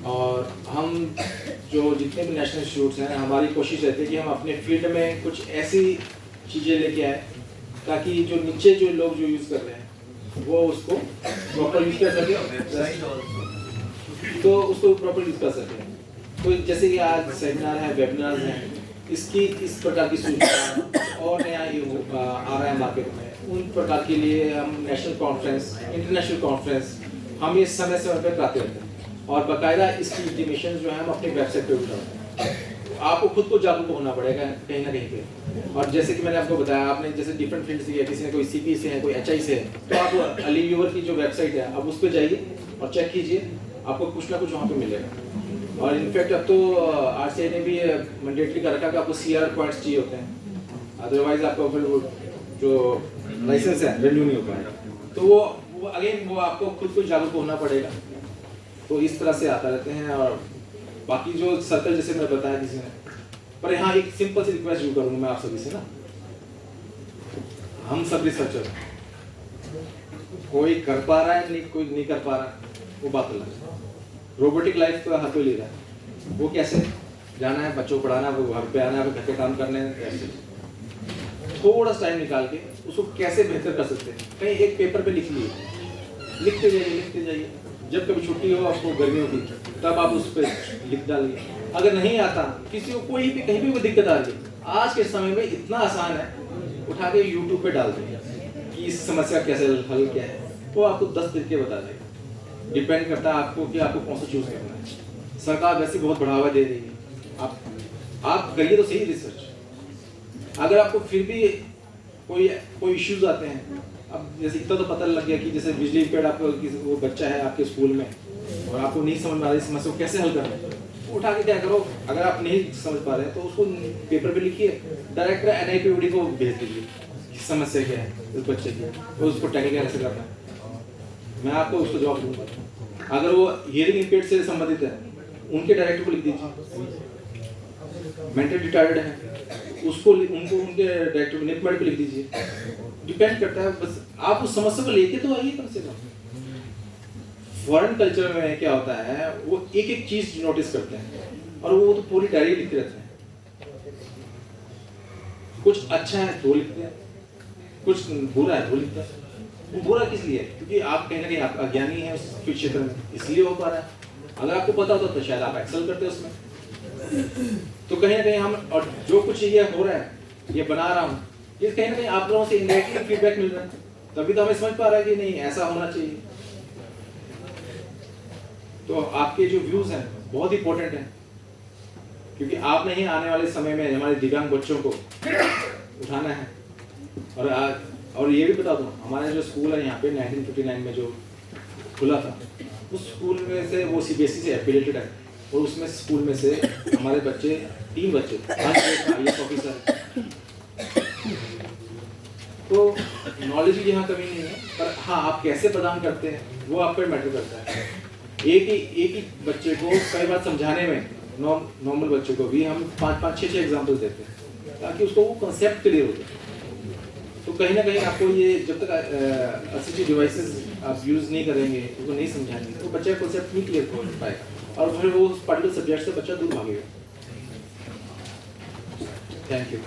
और हम जो जितने भी नेशनल इंस्टीट्यूट्स हैं हमारी कोशिश रहती है कि हम अपने फील्ड में कुछ ऐसी चीज़ें लेके आए ताकि जो नीचे जो लोग जो यूज़ कर रहे हैं वो उसको प्रॉपर यूज़ कर सके, तो उसको प्रॉपर यूज़ कर सके। तो जैसे कि आज सेमिनार है, वेबिनार हैं, इसकी इस प्रकार की सूचना और नया ये आ रहा है मार्केट में, उन प्रकार के लिए हम नेशनल कॉन्फ्रेंस, इंटरनेशनल कॉन्फ्रेंस हम ये समय समय पर कराते रहते हैं, और बाकायदा इसकी इंटीमेशन जो है हम अपने वेबसाइट पर उठाते हैं। आपको खुद को जागरूक होना पड़ेगा कहीं ना कहीं पे। और जैसे कि मैंने आपको बताया, आपने जैसे डिफरेंट फील्ड से, किसी ने कोई CP से है, कोई HI से है, तो आप अली व्यूवर की जो वेबसाइट है आप उस पर जाइए और चेक कीजिए, आपको कुछ ना कुछ वहाँ पे मिलेगा। और इनफैक्ट अब तो RCI ने भी मैंडेटरी कर रखा कि आपको CR पॉइंट्स चाहिए होते हैं, अदरवाइज आपको फिर वो जो लाइसेंस है रिन्यू नहीं हो पाएगा। तो वो अगेन वो आपको खुद को जागरूक होना पड़ेगा। तो इस तरह से आता रहते हैं। और बाकी जो सर्कल जैसे मैं बताया किसी ने, पर यहाँ एक सिंपल सी रिक्वेस्ट जरूर करूँगा मैं आप सभी से ना, हम सब रिसर्चर, कोई कर पा रहा है नहीं, कोई नहीं कर पा रहा है, वो बात अलग है। रोबोटिक लाइफ का हाथ में ले रहा है, वो कैसे जाना है, बच्चों को पढ़ाना, वो घर पे आना है, घर के काम करने हैं, कैसे थोड़ा सा टाइम निकाल के उसको कैसे बेहतर कर सकते हैं। कहीं एक पेपर पे लिख लिए, लिखते जाइए। जब कभी छुट्टी हो आपको गर्मियों की, तब आप उस पर लिख डालिए। अगर नहीं आता किसी को कोई भी कहीं भी वो दिक्कत आ रही है, आज के समय में इतना आसान है, उठा के यूट्यूब पे डाल देंगे कि इस समस्या कैसे हल क्या है, वो आपको 10 तरीके बता देगा। डिपेंड करता है आपको कि आपको कौन सा चूज करना है। सरकार वैसे बहुत बढ़ावा दे रही है, आप करिए तो सही रिसर्च। अगर आपको फिर भी कोई इश्यूज आते हैं, अब जैसे इतना तो पता लग गया कि जैसे बिजली इम्पेयर्ड आपको वो बच्चा है आपके स्कूल में और आपको नहीं समझ में आ रही समस्या को कैसे हल करना है, उठा के क्या करो, अगर आप नहीं समझ पा रहे हैं तो उसको पेपर पे लिखिए, डायरेक्ट NIPOD को भेज दीजिए समस्या क्या है उस बच्चे की, तो उसको टैकल कैसे करना है, मैं आपको उसको जवाब दूंगा। अगर वो हियरिंग इम्पेयर्ड से संबंधित है, उनके डायरेक्टर को लिख दीजिए। मेंटल रिटार्डेड है, उसको उनको उनके डायरेक्टर को नेटमेड पे लिख दीजिए। डिपेंड करता है, बस आप उस समस्या को लेके तो आइए कम से कम। फॉरेन कल्चर में क्या होता है, वो एक एक चीज नोटिस करते हैं और वो तो पूरी डायरी लिखते रहते हैं। कुछ अच्छा है तो लिखते हैं, कुछ बुरा है तो लिखते हैं। वो बुरा किस लिए? क्योंकि आप कहीं ना कहीं आप अज्ञानी हैं उस क्षेत्र में, इसलिए हो पा रहा है। अगर आपको पता होता तो शायद आप एक्सेल करते उसमें। तो कहीं ना कहीं हम, और जो कुछ ये हो रहा है, ये बना रहा हूँ, ये कहीं ना कहीं आप लोगों से इनडायरेक्टली फीडबैक मिल रहा है, तभी तो हमें समझ पा रहा है कि नहीं ऐसा होना चाहिए। तो आपके जो व्यूज हैं बहुत इंपॉर्टेंट हैं, क्योंकि आपने ही आने वाले समय में हमारे दिव्यांग बच्चों को उठाना है। और ये भी बता दूं, हमारा जो स्कूल है यहाँ पे 1959 में जो खुला था, उस स्कूल में से वो CBSE से एफिलिएटेड है, और उसमें स्कूल में से हमारे बच्चे 3 बच्चे IAS ऑफिसर। तो नॉलेज की यहाँ कमी नहीं है, पर हाँ आप कैसे प्रदान करते हैं वो आप पर मैटर करता है। एक ही बच्चे को कई बार समझाने में, नॉर्मल बच्चे को भी हम 5-5, 6-6 एग्जाम्पल देते हैं ताकि उसको वो कॉन्सेप्ट क्लियर हो जाए। तो कहीं ना कहीं आपको ये जब तक असिस्टिव डिवाइसेस आप यूज़ नहीं करेंगे, उसको नहीं समझाएंगे, तो बच्चे का कॉन्सेप्ट नहीं क्लियर हो पाएगा और फिर वो पर्टिकुलर सब्जेक्ट से बच्चा दूर भागेगा। Thank you.